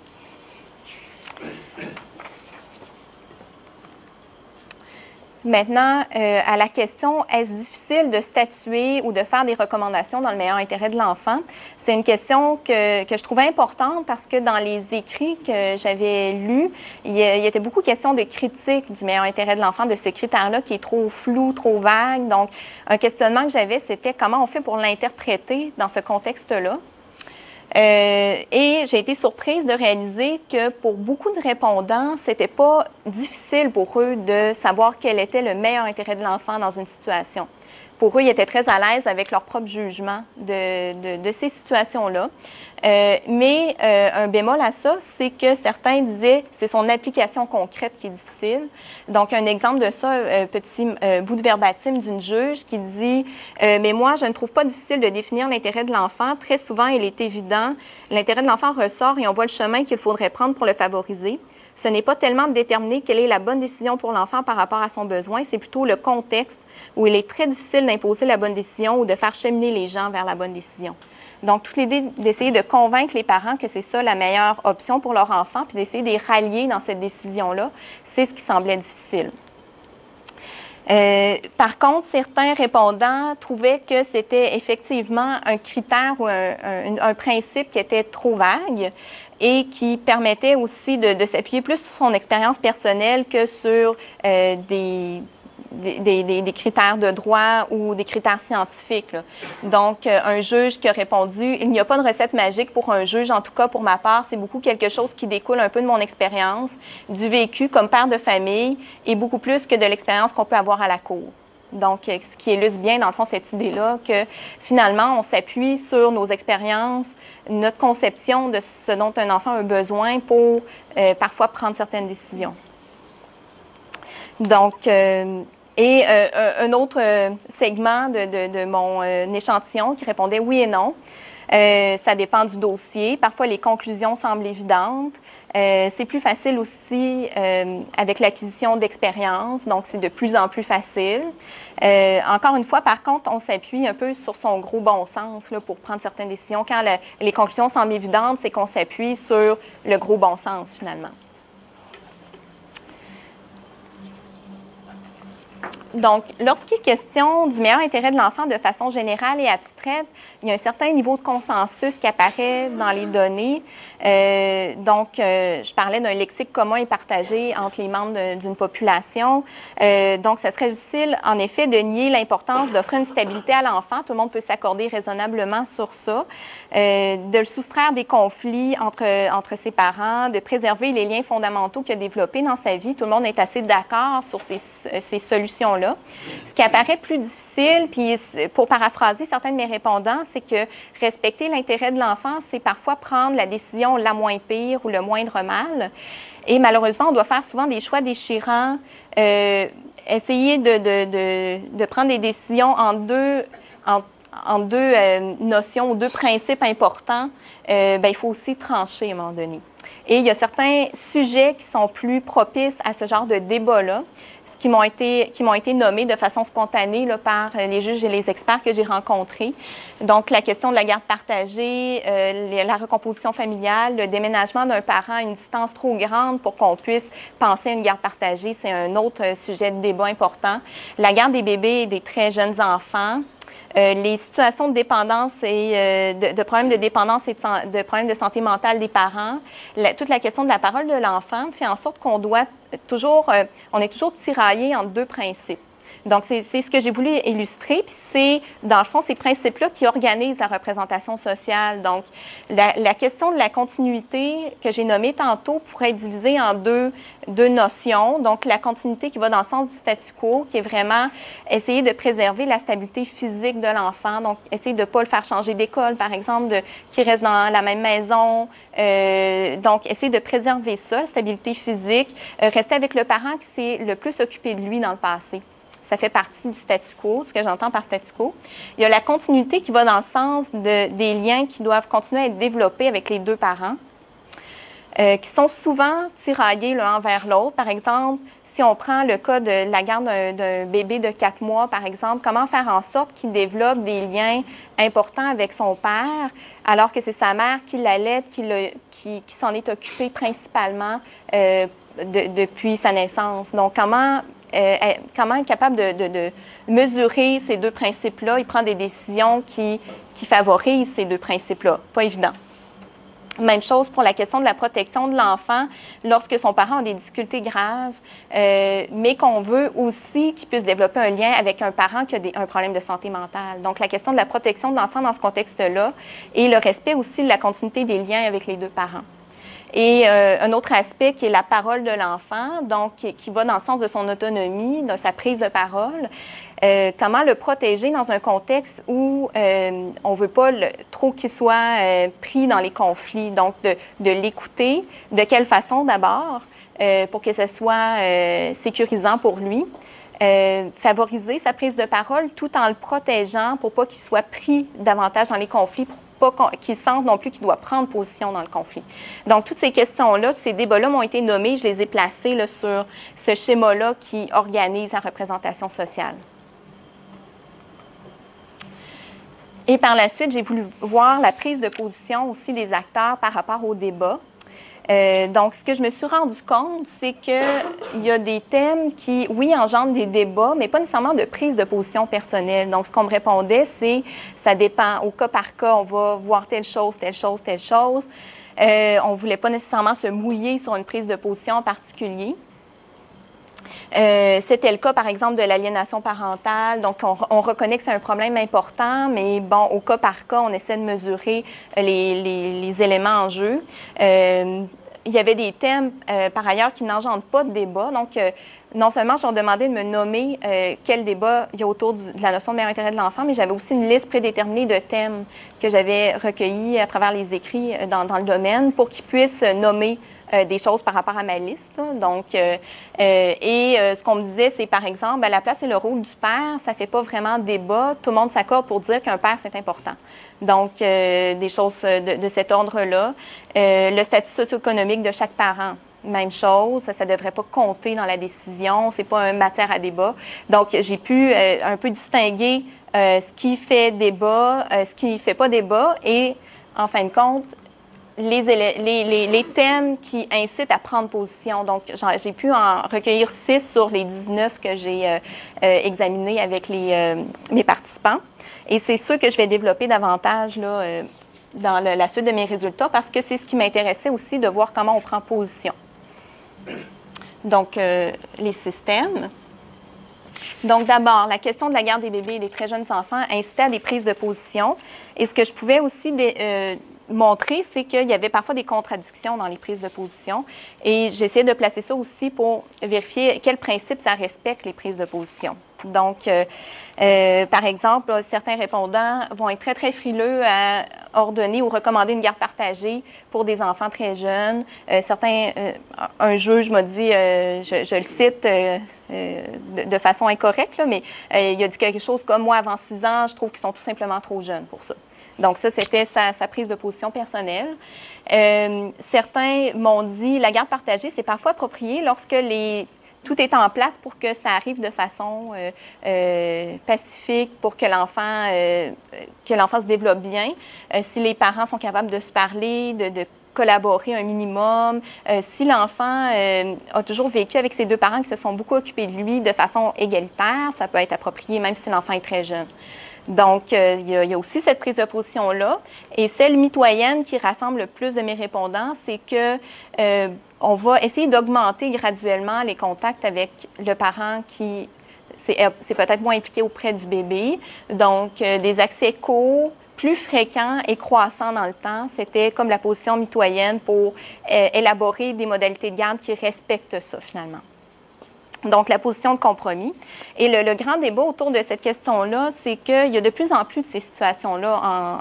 Maintenant, à la question, est-ce difficile de statuer ou de faire des recommandations dans le meilleur intérêt de l'enfant? C'est une question que je trouvais importante parce que dans les écrits que j'avais lus, il y était beaucoup question de critique du meilleur intérêt de l'enfant, de ce critère-là qui est trop flou, trop vague. Donc, un questionnement que j'avais, c'était comment on fait pour l'interpréter dans ce contexte-là? Et j'ai été surprise de réaliser que pour beaucoup de répondants, c'était pas difficile pour eux de savoir quel était le meilleur intérêt de l'enfant dans une situation. Pour eux, ils étaient très à l'aise avec leur propre jugement de ces situations-là. Mais un bémol à ça, c'est que certains disaient c'est son application concrète qui est difficile. Donc, un exemple de ça, petit bout de verbatim d'une juge qui dit mais moi, je ne trouve pas difficile de définir l'intérêt de l'enfant. Très souvent, il est évident. L'intérêt de l'enfant ressort et on voit le chemin qu'il faudrait prendre pour le favoriser. Ce n'est pas tellement de déterminer quelle est la bonne décision pour l'enfant par rapport à son besoin, c'est plutôt le contexte où il est très difficile d'imposer la bonne décision ou de faire cheminer les gens vers la bonne décision. Donc, toute l'idée d'essayer de convaincre les parents que c'est ça la meilleure option pour leur enfant, puis d'essayer de les rallier dans cette décision-là, c'est ce qui semblait difficile. Par contre, certains répondants trouvaient que c'était effectivement un critère ou un principe qui était trop vague et qui permettait aussi de s'appuyer plus sur son expérience personnelle que sur des critères de droit ou des critères scientifiques, là. Donc, un juge qui a répondu, il n'y a pas de recette magique pour un juge, en tout cas pour ma part, c'est beaucoup quelque chose qui découle un peu de mon expérience, du vécu comme père de famille et beaucoup plus que de l'expérience qu'on peut avoir à la cour. Donc, ce qui illustre bien, dans le fond, cette idée-là que finalement, on s'appuie sur nos expériences, notre conception de ce dont un enfant a besoin pour parfois prendre certaines décisions. Donc, un autre segment de mon échantillon qui répondait oui et non. Ça dépend du dossier. Parfois, les conclusions semblent évidentes. C'est plus facile aussi avec l'acquisition d'expérience, donc c'est de plus en plus facile. Encore une fois, par contre, on s'appuie un peu sur son gros bon sens là, pour prendre certaines décisions. Quand les conclusions semblent évidentes, c'est qu'on s'appuie sur le gros bon sens, finalement. Donc, lorsqu'il est question du meilleur intérêt de l'enfant de façon générale et abstraite, il y a un certain niveau de consensus qui apparaît dans les données. Je parlais d'un lexique commun et partagé entre les membres d'une population. Donc, ça serait difficile, en effet, de nier l'importance d'offrir une stabilité à l'enfant. Tout le monde peut s'accorder raisonnablement sur ça. De le soustraire des conflits entre ses parents, de préserver les liens fondamentaux qu'il a développés dans sa vie. Tout le monde est assez d'accord sur ces solutions-là. Ce qui apparaît plus difficile, puis pour paraphraser certains de mes répondants, c'est que respecter l'intérêt de l'enfant, c'est parfois prendre la décision la moins pire ou le moindre mal. Et malheureusement, on doit faire souvent des choix déchirants, essayer de prendre des décisions en deux notions ou deux principes importants. Il faut aussi trancher à un moment donné. Et il y a certains sujets qui sont plus propices à ce genre de débat-là, qui m'ont été nommés de façon spontanée là, par les juges et les experts que j'ai rencontrés. Donc, la question de la garde partagée, la recomposition familiale, le déménagement d'un parent à une distance trop grande pour qu'on puisse penser à une garde partagée, c'est un autre sujet de débat important. La garde des bébés et des très jeunes enfants. Les situations de dépendance et de problèmes de dépendance et de problèmes de santé mentale des parents, toute la question de la parole de l'enfant fait en sorte qu'on doit toujours, on est toujours tiraillé entre deux principes. Donc, c'est ce que j'ai voulu illustrer, puis c'est, dans le fond, ces principes-là qui organisent la représentation sociale. Donc, la question de la continuité que j'ai nommée tantôt pourrait être divisée en deux notions. Donc, la continuité qui va dans le sens du statu quo, qui est vraiment essayer de préserver la stabilité physique de l'enfant. Donc, essayer de ne pas le faire changer d'école, par exemple, qu'il reste dans la même maison. Donc, essayer de préserver ça, la stabilité physique. Rester avec le parent qui s'est le plus occupé de lui dans le passé. Ça fait partie du statu quo, ce que j'entends par statu quo. Il y a la continuité qui va dans le sens des liens qui doivent continuer à être développés avec les deux parents, qui sont souvent tiraillés l'un envers l'autre. Par exemple, si on prend le cas de la garde d'un bébé de 4 mois, par exemple, comment faire en sorte qu'il développe des liens importants avec son père, alors que c'est sa mère qui l'allaite, qui s'en est occupée principalement depuis sa naissance. Donc, comment être capable de mesurer ces deux principes-là et prendre des décisions qui favorisent ces deux principes-là. Pas évident. Même chose pour la question de la protection de l'enfant lorsque son parent a des difficultés graves, mais qu'on veut aussi qu'il puisse développer un lien avec un parent qui a un problème de santé mentale. Donc, la question de la protection de l'enfant dans ce contexte-là et le respect aussi de la continuité des liens avec les deux parents. Et un autre aspect qui est la parole de l'enfant, donc qui va dans le sens de son autonomie, de sa prise de parole. Comment le protéger dans un contexte où on ne veut pas trop qu'il soit pris dans les conflits. Donc, de l'écouter. De quelle façon d'abord, pour que ce soit sécurisant pour lui. Favoriser sa prise de parole tout en le protégeant pour pas qu'il soit pris davantage dans les conflits, pour pas qu'il sente non plus qu'il doit prendre position dans le conflit. Donc, toutes ces questions-là, tous ces débats-là m'ont été nommés. Je les ai placés là, sur ce schéma-là qui organise la représentation sociale. Et par la suite, j'ai voulu voir la prise de position aussi des acteurs par rapport au débat. Donc, ce que je me suis rendu compte, c'est qu'il y a des thèmes qui, oui, engendrent des débats, mais pas nécessairement de prise de position personnelle. Donc, ce qu'on me répondait, c'est ça dépend. Au cas par cas, on va voir telle chose, telle chose, telle chose. On ne voulait pas nécessairement se mouiller sur une prise de position en particulier. C'était le cas, par exemple, de l'aliénation parentale. Donc, on reconnaît que c'est un problème important, mais bon, au cas par cas, on essaie de mesurer les éléments en jeu. Il y avait des thèmes, par ailleurs, qui n'engendrent pas de débat. Donc, non seulement je leur demandais de me nommer quel débat il y a autour de la notion de meilleur intérêt de l'enfant, mais j'avais aussi une liste prédéterminée de thèmes que j'avais recueillis à travers les écrits dans le domaine pour qu'ils puissent nommer des choses par rapport à ma liste. Donc, ce qu'on me disait, c'est par exemple, la place et le rôle du père, ça ne fait pas vraiment débat. Tout le monde s'accorde pour dire qu'un père, c'est important. Donc, des choses de cet ordre-là. Le statut socio-économique de chaque parent. Même chose, ça ne devrait pas compter dans la décision, ce n'est pas une matière à débat. Donc, j'ai pu un peu distinguer ce qui fait débat, ce qui ne fait pas débat et, en fin de compte, les thèmes qui incitent à prendre position. Donc, j'ai pu en recueillir 6 sur les 19 que j'ai examinés avec mes participants. Et c'est ceux que je vais développer davantage là, dans la suite de mes résultats parce que c'est ce qui m'intéressait aussi de voir comment on prend position. Donc, les systèmes. Donc, d'abord, la question de la garde des bébés et des très jeunes enfants incitait à des prises de position. Et ce que je pouvais aussi montrer, c'est qu'il y avait parfois des contradictions dans les prises de position. Et j'essayais de placer ça aussi pour vérifier quels principes ça respecte les prises de position. Donc, par exemple, certains répondants vont être très, très frileux à ordonner ou recommander une garde partagée pour des enfants très jeunes. Un juge m'a dit, je le cite de façon incorrecte, là, mais il a dit quelque chose comme « Moi, avant 6 ans, je trouve qu'ils sont tout simplement trop jeunes pour ça ». Donc, ça, c'était sa prise de position personnelle. Certains m'ont dit, la garde partagée, c'est parfois approprié lorsque tout est en place pour que ça arrive de façon pacifique, pour que l'enfant se développe bien. Si les parents sont capables de se parler, de collaborer un minimum, si l'enfant a toujours vécu avec ses deux parents qui se sont beaucoup occupés de lui de façon égalitaire, ça peut être approprié même si l'enfant est très jeune. Donc, il y a aussi cette prise de position-là. Et celle mitoyenne qui rassemble le plus de mes répondants, c'est que on va essayer d'augmenter graduellement les contacts avec le parent qui c'est peut-être moins impliqué auprès du bébé. Donc, des accès courts, plus fréquents et croissants dans le temps, c'était comme la position mitoyenne pour élaborer des modalités de garde qui respectent ça, finalement. Donc, la position de compromis. Et le grand débat autour de cette question-là, c'est qu'il y a de plus en plus de ces situations-là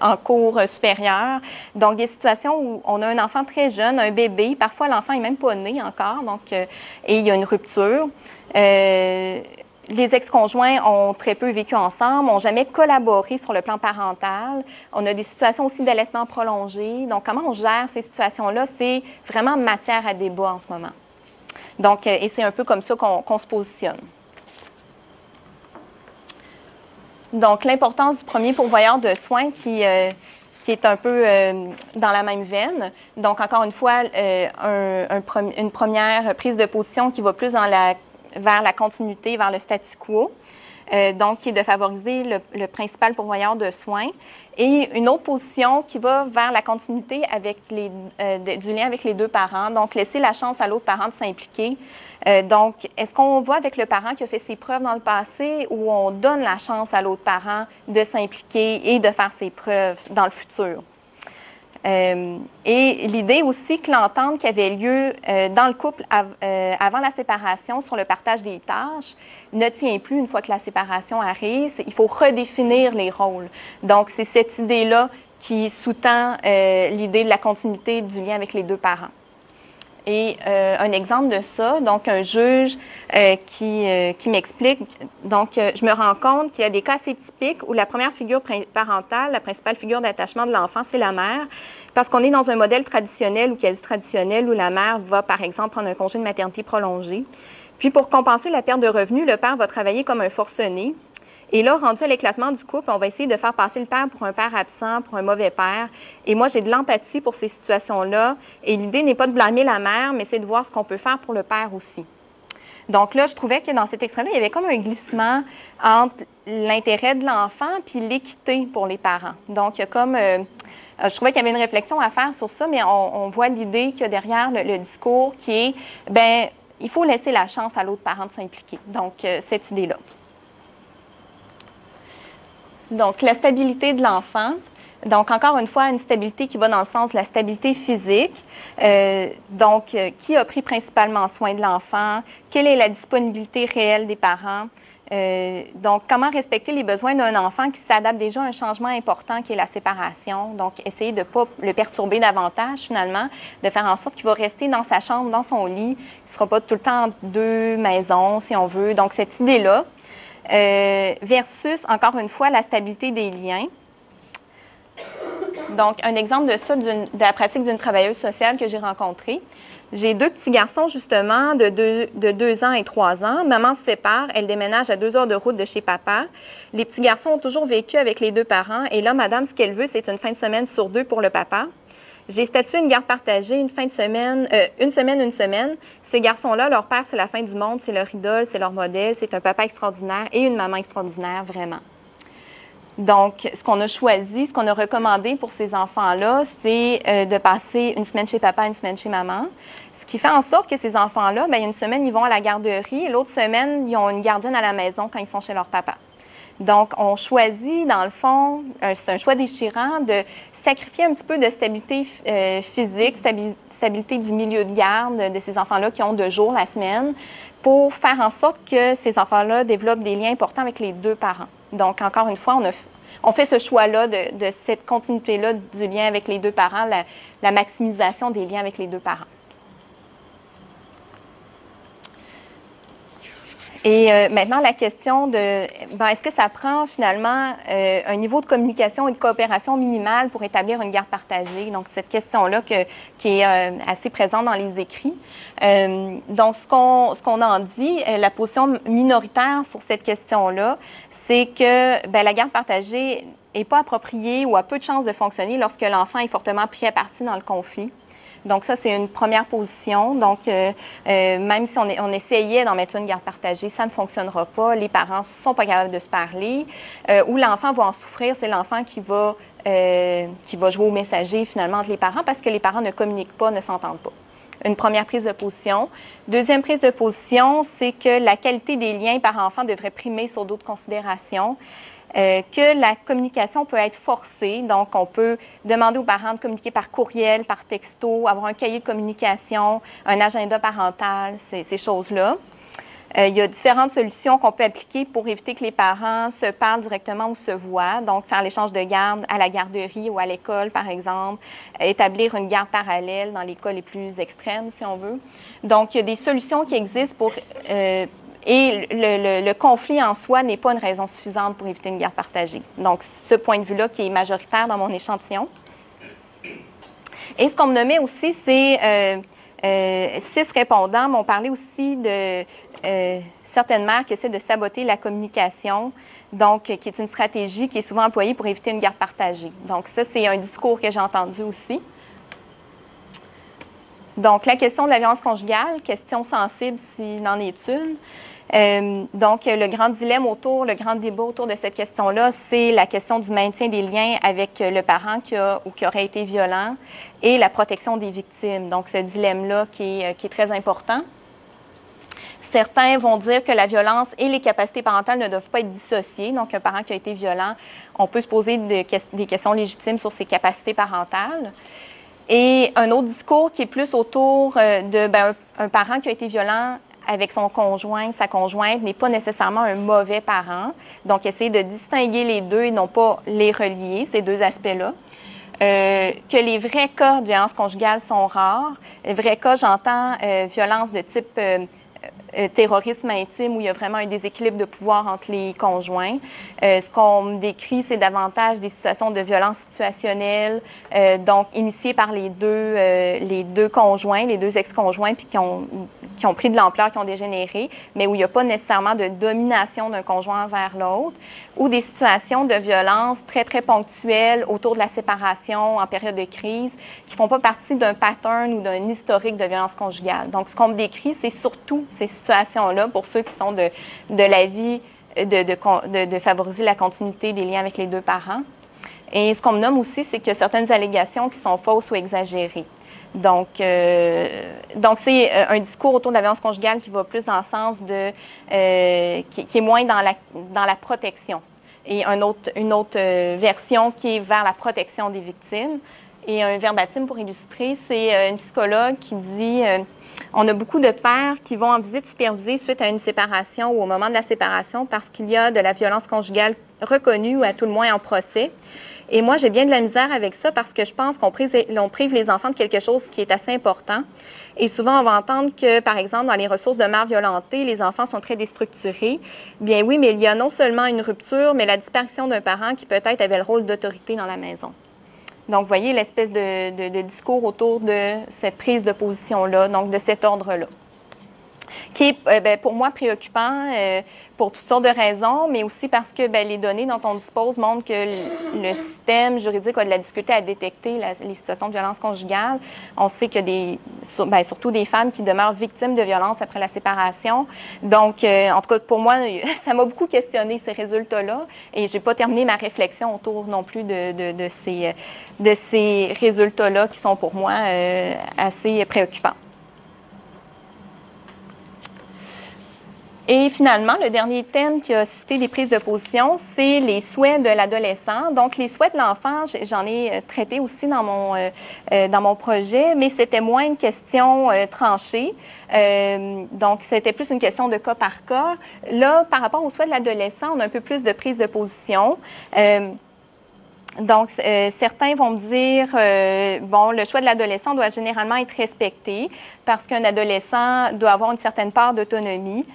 en cours supérieur. Donc, des situations où on a un enfant très jeune, un bébé, parfois l'enfant n'est même pas né encore, donc, et il y a une rupture. Les ex-conjoints ont très peu vécu ensemble, n'ont jamais collaboré sur le plan parental. On a des situations aussi d'allaitement prolongé. Donc, comment on gère ces situations-là, c'est vraiment matière à débat en ce moment. Donc, et c'est un peu comme ça qu'on se positionne. Donc, l'importance du premier pourvoyeur de soins qui est un peu dans la même veine. Donc, encore une fois, une première prise de position qui va plus vers la continuité, vers le statu quo. donc qui est de favoriser le principal pourvoyeur de soins. Et une autre position qui va vers la continuité avec du lien avec les deux parents, donc laisser la chance à l'autre parent de s'impliquer. Donc, est-ce qu'on voit avec le parent qui a fait ses preuves dans le passé ou on donne la chance à l'autre parent de s'impliquer et de faire ses preuves dans le futur? Et l'idée aussi que l'entente qui avait lieu dans le couple avant la séparation sur le partage des tâches ne tient plus une fois que la séparation arrive. Il faut redéfinir les rôles. Donc, c'est cette idée-là qui sous-tend l'idée de la continuité du lien avec les deux parents. Et un exemple de ça, donc un juge qui m'explique, donc je me rends compte qu'il y a des cas assez typiques où la première figure parentale, la principale figure d'attachement de l'enfant, c'est la mère, parce qu'on est dans un modèle traditionnel ou quasi traditionnel où la mère va, par exemple, prendre un congé de maternité prolongé. Puis pour compenser la perte de revenus, le père va travailler comme un forcené. Et là, rendu à l'éclatement du couple, on va essayer de faire passer le père pour un père absent, pour un mauvais père. Et moi, j'ai de l'empathie pour ces situations-là. Et l'idée n'est pas de blâmer la mère, mais c'est de voir ce qu'on peut faire pour le père aussi. Donc là, je trouvais que dans cet extrait-là, il y avait comme un glissement entre l'intérêt de l'enfant puis l'équité pour les parents. Donc, il y a comme... je trouvais qu'il y avait une réflexion à faire sur ça, mais on voit l'idée qu'il y a derrière le discours qui est, bien, il faut laisser la chance à l'autre parent de s'impliquer. Donc, cette idée-là. Donc, la stabilité de l'enfant. Donc, encore une fois, une stabilité qui va dans le sens de la stabilité physique. Qui a pris principalement soin de l'enfant? Quelle est la disponibilité réelle des parents? Donc, comment respecter les besoins d'un enfant qui s'adapte déjà à un changement important qui est la séparation? Donc, essayer de ne pas le perturber davantage, finalement, de faire en sorte qu'il va rester dans sa chambre, dans son lit. Il ne sera pas tout le temps en deux maisons, si on veut. Donc, cette idée-là. Versus, encore une fois, la stabilité des liens. Donc, un exemple de ça, de la pratique d'une travailleuse sociale que j'ai rencontrée. J'ai deux petits garçons, justement, de 2 ans et 3 ans. Maman se sépare, elle déménage à 2 heures de route de chez papa. Les petits garçons ont toujours vécu avec les deux parents. Et là, madame, ce qu'elle veut, c'est une fin de semaine sur 2 pour le papa. J'ai statué une garde partagée, une semaine. Ces garçons-là, leur père, c'est la fin du monde, c'est leur idole, c'est leur modèle, c'est un papa extraordinaire et une maman extraordinaire, vraiment. Donc, ce qu'on a choisi, ce qu'on a recommandé pour ces enfants-là, c'est de passer une semaine chez papa, une semaine chez maman. Ce qui fait en sorte que ces enfants-là, bien, une semaine, ils vont à la garderie, et l'autre semaine, ils ont une gardienne à la maison quand ils sont chez leur papa. Donc, on choisit, dans le fond, c'est un choix déchirant de sacrifier un petit peu de stabilité physique, stabilité du milieu de garde de ces enfants-là qui ont 2 jours la semaine pour faire en sorte que ces enfants-là développent des liens importants avec les deux parents. Donc, encore une fois, on fait ce choix-là de cette continuité-là du lien avec les deux parents, la maximisation des liens avec les deux parents. Et maintenant, la question de, est-ce que ça prend finalement un niveau de communication et de coopération minimal pour établir une garde partagée? Donc, cette question-là qui est assez présente dans les écrits. Donc, ce qu'on en dit, la position minoritaire sur cette question-là, c'est que la garde partagée n'est pas appropriée ou a peu de chances de fonctionner lorsque l'enfant est fortement pris à partie dans le conflit. Donc, ça, c'est une première position. Donc, même si on essayait d'en mettre une garde partagée, ça ne fonctionnera pas. Les parents ne sont pas capables de se parler. Où l'enfant va en souffrir, c'est l'enfant qui va jouer au messager, finalement, entre les parents parce que les parents ne communiquent pas, ne s'entendent pas. Une première prise de position. Deuxième prise de position, c'est que la qualité des liens par enfant devrait primer sur d'autres considérations. Que la communication peut être forcée. Donc, on peut demander aux parents de communiquer par courriel, par texto, avoir un cahier de communication, un agenda parental, ces choses-là. Il y a différentes solutions qu'on peut appliquer pour éviter que les parents se parlent directement ou se voient. Donc, faire l'échange de garde à la garderie ou à l'école, par exemple. Établir une garde parallèle dans les cas les plus extrêmes, si on veut. Donc, il y a des solutions qui existent pour... Et le conflit en soi n'est pas une raison suffisante pour éviter une garde partagée. Donc, ce point de vue-là qui est majoritaire dans mon échantillon. Et ce qu'on me nommait aussi, c'est 6 répondants m'ont parlé aussi de certaines mères qui essaient de saboter la communication, donc qui est une stratégie qui est souvent employée pour éviter une garde partagée. Donc, ça, c'est un discours que j'ai entendu aussi. Donc, la question de la violence conjugale, question sensible s'il en est une. Donc, le grand dilemme le grand débat autour de cette question-là, c'est la question du maintien des liens avec le parent qui aurait été violent et la protection des victimes. Donc, ce dilemme-là qui est très important. Certains vont dire que la violence et les capacités parentales ne doivent pas être dissociées. Donc, un parent qui a été violent, on peut se poser des questions légitimes sur ses capacités parentales. Et un autre discours qui est plus autour un parent qui a été violent avec son conjoint, sa conjointe, n'est pas nécessairement un mauvais parent. Donc, essayer de distinguer les deux et non pas les relier, ces deux aspects-là. Que les vrais cas de violence conjugale sont rares. Les vrais cas, j'entends violence de type terrorisme intime où il y a vraiment un déséquilibre de pouvoir entre les conjoints. Ce qu'on décrit, c'est davantage des situations de violence situationnelle, donc initiées par les deux conjoints, les deux ex-conjoints, puis qui ont pris de l'ampleur, qui ont dégénéré, mais où il n'y a pas nécessairement de domination d'un conjoint vers l'autre, ou des situations de violence très, très ponctuelles autour de la séparation en période de crise, qui ne font pas partie d'un pattern ou d'un historique de violence conjugale. Donc, ce qu'on me décrit, c'est surtout ces situations-là, pour ceux qui sont de l'avis de favoriser la continuité des liens avec les deux parents. Et ce qu'on me nomme aussi, c'est qu'il y a certaines allégations qui sont fausses ou exagérées. Donc c'est un discours autour de la violence conjugale qui va plus dans le sens qui est moins dans la protection. Et une autre version qui est vers la protection des victimes. Et un verbatim pour illustrer, c'est une psychologue qui dit on a beaucoup de pères qui vont en visite supervisée suite à une séparation ou au moment de la séparation parce qu'il y a de la violence conjugale reconnue ou à tout le moins en procès. Et moi, j'ai bien de la misère avec ça parce que je pense qu'on prive les enfants de quelque chose qui est assez important. Et souvent, on va entendre que, par exemple, dans les ressources de mères violentées, les enfants sont très déstructurés. Bien oui, mais il y a non seulement une rupture, mais la disparition d'un parent qui peut-être avait le rôle d'autorité dans la maison. Donc, vous voyez l'espèce de discours autour de cette prise de position-là, donc de cet ordre-là, qui est pour moi préoccupant pour toutes sortes de raisons, mais aussi parce que les données dont on dispose montrent que le système juridique a de la difficulté à détecter les situations de violence conjugale. On sait qu'il y a surtout des femmes qui demeurent victimes de violences après la séparation. Donc, en tout cas, pour moi, ça m'a beaucoup questionné ces résultats-là et je n'ai pas terminé ma réflexion autour non plus de ces résultats-là qui sont pour moi assez préoccupants. Et finalement, le dernier thème qui a suscité des prises de position, c'est les souhaits de l'adolescent. Donc, les souhaits de l'enfant, j'en ai traité aussi dans mon projet, mais c'était moins une question tranchée. Donc, c'était plus une question de cas par cas. Là, par rapport aux souhaits de l'adolescent, on a un peu plus de prise de position. Donc, certains vont me dire, le choix de l'adolescent doit généralement être respecté parce qu'un adolescent doit avoir une certaine part d'autonomie.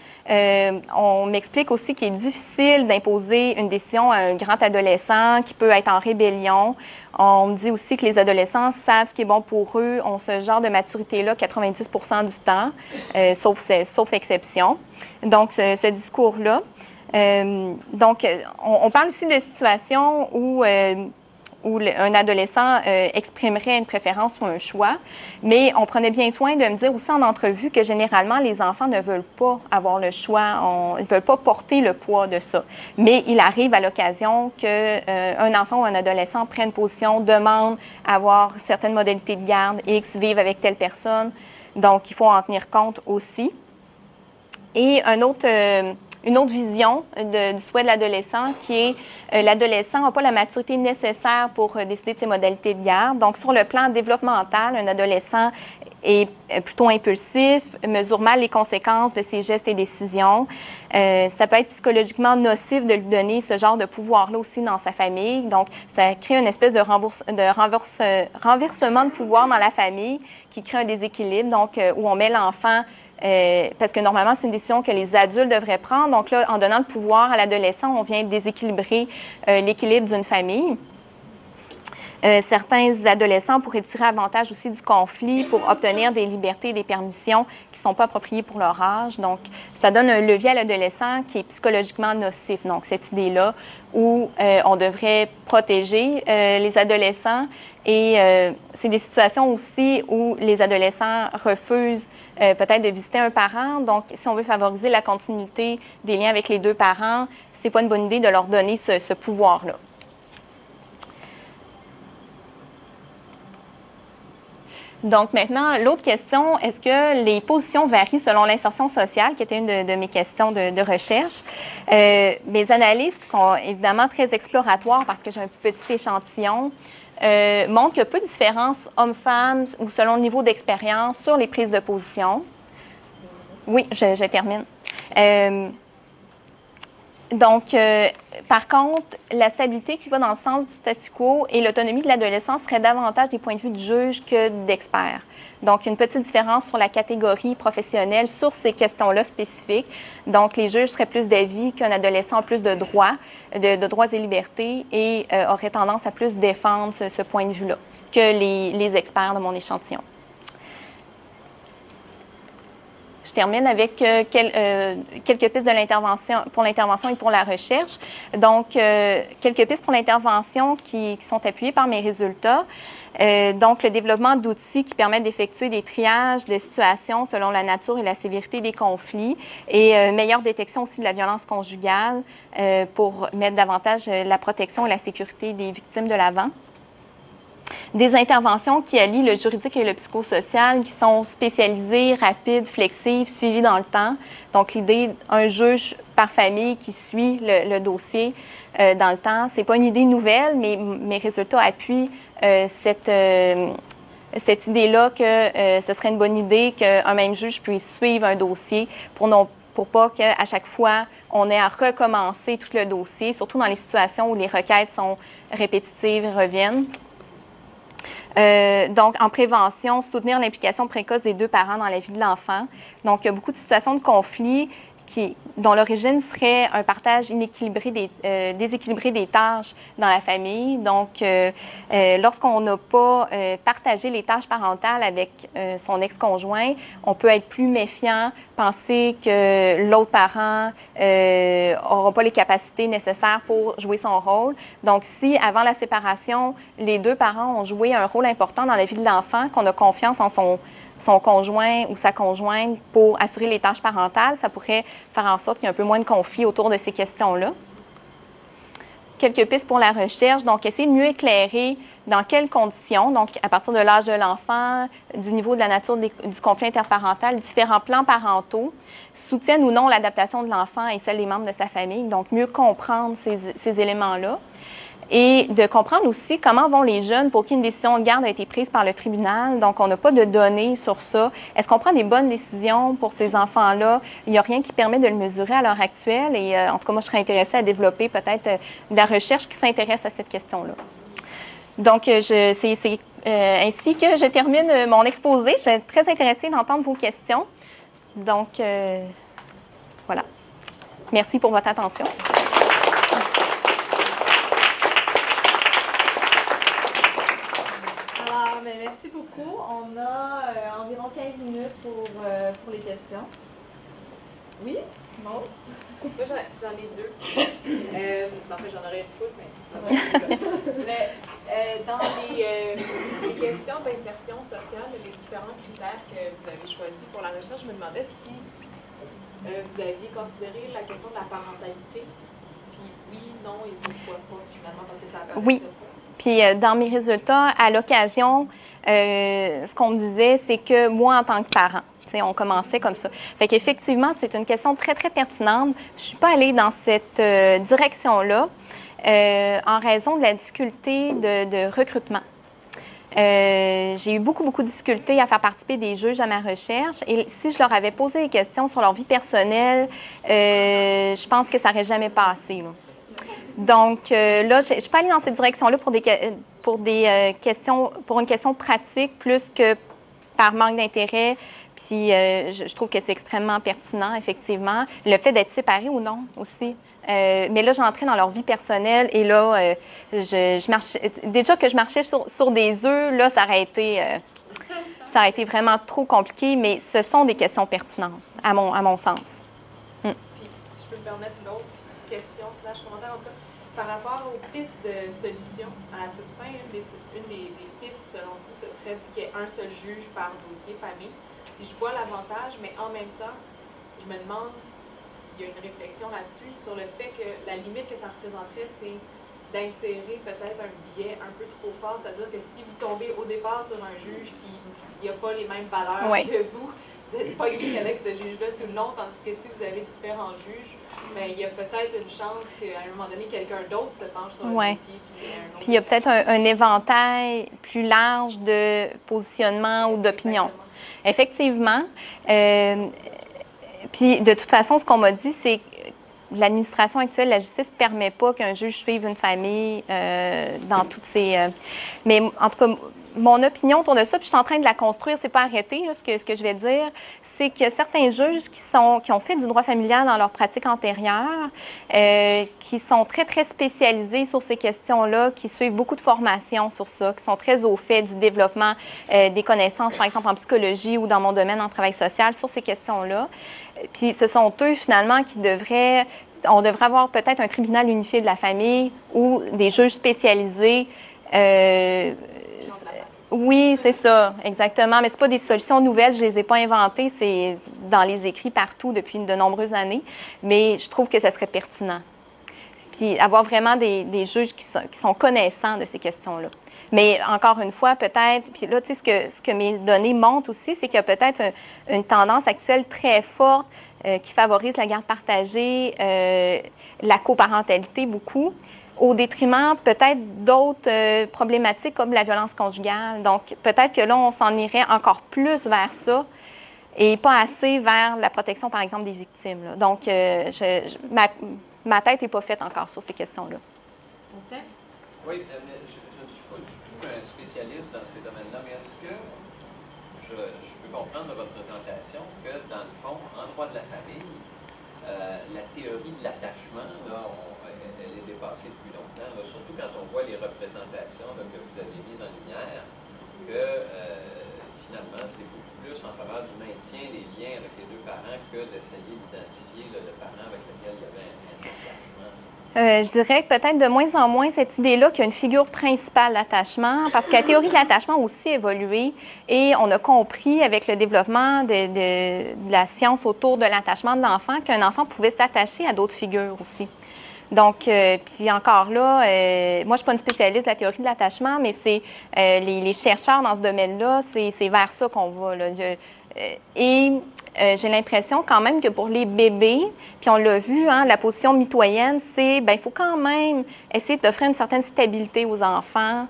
On m'explique aussi qu'il est difficile d'imposer une décision à un grand adolescent qui peut être en rébellion. On me dit aussi que les adolescents savent ce qui est bon pour eux, ont ce genre de maturité-là 90% du temps, sauf exception. Donc, ce discours-là. Donc, on parle aussi de situations où un adolescent exprimerait une préférence ou un choix, mais on prenait bien soin de me dire aussi en entrevue que généralement, les enfants ne veulent pas avoir le choix, ils ne veulent pas porter le poids de ça. Mais il arrive à l'occasion qu'un enfant ou un adolescent prenne position, demande à avoir certaines modalités de garde, X, vivre avec telle personne. Donc, il faut en tenir compte aussi. Et une autre vision du souhait de l'adolescent qui est l'adolescent n'a pas la maturité nécessaire pour décider de ses modalités de garde. Donc, sur le plan développemental, un adolescent est plutôt impulsif, mesure mal les conséquences de ses gestes et décisions. Ça peut être psychologiquement nocif de lui donner ce genre de pouvoir-là aussi dans sa famille. Donc, ça crée une espèce de renversement de pouvoir dans la famille qui crée un déséquilibre, donc où on met l'enfant parce que normalement, c'est une décision que les adultes devraient prendre. Donc là, en donnant le pouvoir à l'adolescent, on vient déséquilibrer l'équilibre d'une famille. Certains adolescents pourraient tirer avantage aussi du conflit pour obtenir des libertés et des permissions qui ne sont pas appropriées pour leur âge. Donc, ça donne un levier à l'adolescent qui est psychologiquement nocif. Donc, cette idée-là où on devrait protéger les adolescents. Et c'est des situations aussi où les adolescents refusent peut-être de visiter un parent. Donc, si on veut favoriser la continuité des liens avec les deux parents, ce n'est pas une bonne idée de leur donner ce pouvoir-là. Donc maintenant, l'autre question, est-ce que les positions varient selon l'insertion sociale, qui était une de mes questions de recherche? Mes analyses, qui sont évidemment très exploratoires parce que j'ai un petit échantillon, montrent qu'il y a peu de différence hommes-femmes ou selon le niveau d'expérience sur les prises de position. Oui, je termine. Donc, par contre, la stabilité qui va dans le sens du statu quo et l'autonomie de l'adolescent serait davantage des points de vue de juge que d'experts. Donc, une petite différence sur la catégorie professionnelle sur ces questions-là spécifiques. Donc, les juges seraient plus d'avis qu'un adolescent a plus de droits et libertés et aurait tendance à plus défendre ce point de vue-là que les experts de mon échantillon. Je termine avec quelques pistes de l'intervention, pour l'intervention et pour la recherche. Donc, quelques pistes pour l'intervention qui sont appuyées par mes résultats. Donc, le développement d'outils qui permettent d'effectuer des triages de situations selon la nature et la sévérité des conflits et meilleure détection aussi de la violence conjugale pour mettre davantage la protection et la sécurité des victimes de l'avant. Des interventions qui allient le juridique et le psychosocial, qui sont spécialisées, rapides, flexibles, suivies dans le temps. Donc, l'idée d'un juge par famille qui suit le dossier dans le temps, ce n'est pas une idée nouvelle, mais mes résultats appuient cette idée-là que ce serait une bonne idée qu'un même juge puisse suivre un dossier pour pas qu'à chaque fois, on ait à recommencer tout le dossier, surtout dans les situations où les requêtes sont répétitives et reviennent. Donc, en prévention, soutenir l'implication précoce des deux parents dans la vie de l'enfant. Donc, il y a beaucoup de situations de conflit dont l'origine serait un partage déséquilibré des tâches dans la famille. Donc, lorsqu'on n'a pas partagé les tâches parentales avec son ex-conjoint, on peut être plus méfiant, penser que l'autre parent n'aura pas les capacités nécessaires pour jouer son rôle. Donc, si avant la séparation, les deux parents ont joué un rôle important dans la vie de l'enfant, qu'on a confiance en son conjoint ou sa conjointe pour assurer les tâches parentales, ça pourrait faire en sorte qu'il y ait un peu moins de conflits autour de ces questions-là. Quelques pistes pour la recherche. Donc, essayer de mieux éclairer dans quelles conditions, donc à partir de l'âge de l'enfant, du niveau de la nature du conflit interparental, différents plans parentaux soutiennent ou non l'adaptation de l'enfant et celle des membres de sa famille. Donc, mieux comprendre ces éléments-là. Et de comprendre aussi comment vont les jeunes pour qui une décision de garde a été prise par le tribunal. Donc, on n'a pas de données sur ça. Est-ce qu'on prend des bonnes décisions pour ces enfants-là? Il n'y a rien qui permet de le mesurer à l'heure actuelle. Et en tout cas, moi, je serais intéressée à développer peut-être de la recherche qui s'intéresse à cette question-là. Donc, c'est ainsi que je termine mon exposé. Je suis très intéressée d'entendre vos questions. Donc, voilà. Merci pour votre attention. Merci beaucoup. On a environ 15 minutes pour les questions. Oui? Maud? Moi, j'en ai deux. En fait, j'en aurais une foule, mais ça va être mais dans les questions d'insertion sociale, les différents critères que vous avez choisis pour la recherche, je me demandais si vous aviez considéré la question de la parentalité. Puis oui, non et pourquoi pas, finalement, parce que ça apparaît. Oui. Puis dans mes résultats, à l'occasion, ce qu'on me disait, c'est que moi, en tant que parent, on commençait comme ça. Fait qu'effectivement, c'est une question très, très pertinente. Je ne suis pas allée dans cette direction-là en raison de la difficulté de recrutement. J'ai eu beaucoup de difficultés à faire participer des juges à ma recherche. Et si je leur avais posé des questions sur leur vie personnelle, je pense que ça n'aurait jamais passé, là. Donc, là, je ne suis pas allée dans cette direction-là pour une question pratique plus que par manque d'intérêt Puis je trouve que c'est extrêmement pertinent, effectivement. Le fait d'être séparé ou non aussi. Mais là, j'entrais dans leur vie personnelle et là, je marchais, déjà que je marchais sur des œufs, là, ça aurait été vraiment trop compliqué, mais ce sont des questions pertinentes, à mon sens. Puis, si je peux me permettre l'autre question, / commentaire, en tout cas, par rapport aux pistes de solution, à la toute fin, une des pistes, selon vous, ce serait qu'il y ait un seul juge par dossier famille. Puis je vois l'avantage, mais en même temps, je me demande s'il y a une réflexion là-dessus, sur le fait que la limite que ça représenterait, c'est d'insérer peut-être un biais un peu trop fort, c'est-à-dire que si vous tombez au départ sur un juge qui n'a pas les mêmes valeurs que vous n'êtes pas lié avec ce juge-là tout le long, tandis que si vous avez différents juges, bien, il y a peut-être une chance qu'à un moment donné, quelqu'un d'autre se penche sur un dossier. Puis il y a peut-être un éventail plus large de positionnement ou d'opinion. Effectivement. Puis, de toute façon, ce qu'on m'a dit, c'est que l'administration actuelle de la justice ne permet pas qu'un juge suive une famille dans toutes ses... mais en tout cas, mon opinion autour de ça, puis je suis en train de la construire, c'est pas arrêté, là, ce que je vais dire, c'est que certains juges qui ont fait du droit familial dans leur pratique antérieure, qui sont très, très spécialisés sur ces questions-là, qui suivent beaucoup de formations sur ça, qui sont très au fait du développement des connaissances, par exemple en psychologie ou dans mon domaine en travail social, sur ces questions-là. Puis ce sont eux, finalement, qui devraient... On devrait avoir peut-être un tribunal unifié de la famille ou des juges spécialisés. Oui, c'est ça, exactement. Mais ce pas des solutions nouvelles, je ne les ai pas inventées. C'est dans les écrits partout depuis de nombreuses années. Mais je trouve que ça serait pertinent. Puis avoir vraiment des juges qui sont connaissants de ces questions-là. Mais encore une fois, peut-être, puis là, tu sais, ce que mes données montrent aussi, c'est qu'il y a peut-être une tendance actuelle très forte qui favorise la garde partagée, la coparentalité beaucoup, au détriment peut-être d'autres problématiques comme la violence conjugale. Donc, peut-être que là, on s'en irait encore plus vers ça et pas assez vers la protection, par exemple, des victimes, là. Donc, ma tête n'est pas faite encore sur ces questions-là. Vincent? Oui, mais je ne suis pas du tout un spécialiste dans ces domaines-là, mais est-ce que je peux comprendre de votre présentation que, dans le fond, en droit de la famille, la théorie de l'attachement, là, elle est dépassée depuis longtemps, là, surtout quand on voit les représentations là, que vous avez mises en lumière, que finalement, c'est beaucoup plus en faveur du maintien des liens avec les deux parents que d'essayer d'identifier le parent avec lequel il y avait un attachement. Je dirais que peut-être de moins en moins cette idée-là qu'il y a une figure principale d'attachement, parce que la théorie de l'attachement a aussi évolué et on a compris avec le développement de la science autour de l'attachement de l'enfant qu'un enfant pouvait s'attacher à d'autres figures aussi. Donc, puis encore là, moi, je ne suis pas une spécialiste de la théorie de l'attachement, mais c'est les chercheurs dans ce domaine-là, c'est vers ça qu'on va, là. J'ai l'impression quand même que pour les bébés, puis on l'a vu, hein, la position mitoyenne, c'est, bien, il faut quand même essayer d'offrir une certaine stabilité aux enfants,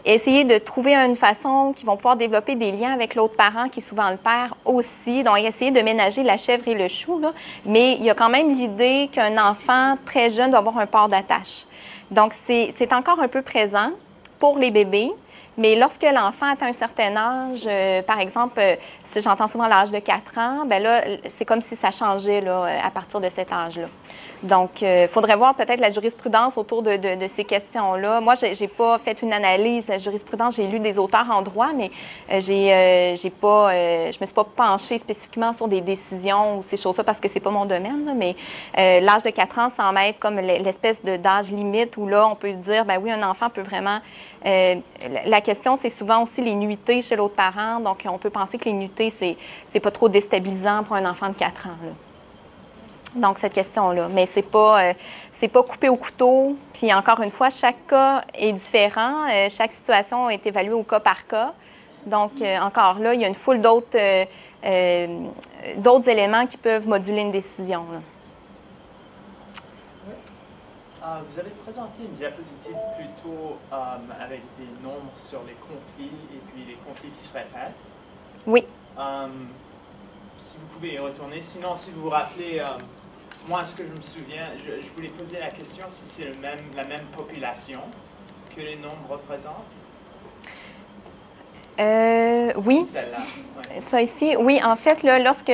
essayer de trouver une façon qu'ils vont pouvoir développer des liens avec l'autre parent, qui est souvent le père aussi, donc essayer de ménager la chèvre et le chou, là. Mais il y a quand même l'idée qu'un enfant très jeune doit avoir un port d'attache. Donc, c'est encore un peu présent pour les bébés. Mais lorsque l'enfant atteint un certain âge, par exemple, j'entends souvent l'âge de 4 ans, bien là, c'est comme si ça changeait là, à partir de cet âge-là. Donc, il faudrait voir peut-être la jurisprudence autour de ces questions-là. Moi, je n'ai pas fait une analyse de la jurisprudence, j'ai lu des auteurs en droit, mais je me suis pas penchée spécifiquement sur des décisions ou ces choses-là parce que c'est pas mon domaine, là, mais l'âge de 4 ans semble être comme l'espèce d'âge limite où là, on peut dire, ben oui, un enfant peut vraiment... la question, c'est souvent aussi les nuitées chez l'autre parent. Donc, on peut penser que les nuitées, c'est pas trop déstabilisant pour un enfant de 4 ans, là. Donc, cette question-là. Mais c'est pas coupé au couteau. Puis, encore une fois, chaque cas est différent. Chaque situation est évaluée au cas par cas. Donc, encore là, il y a une foule d'autres éléments qui peuvent moduler une décision, là. Vous avez présenté une diapositive plutôt avec des nombres sur les conflits et puis les conflits qui se répètent. Oui. Si vous pouvez y retourner. Sinon, si vous vous rappelez, moi, ce que je me souviens, je voulais poser la question si c'est la même population que les nombres représentent. Oui. Celle-là. Ouais. Ça ici, oui, en fait, là, lorsque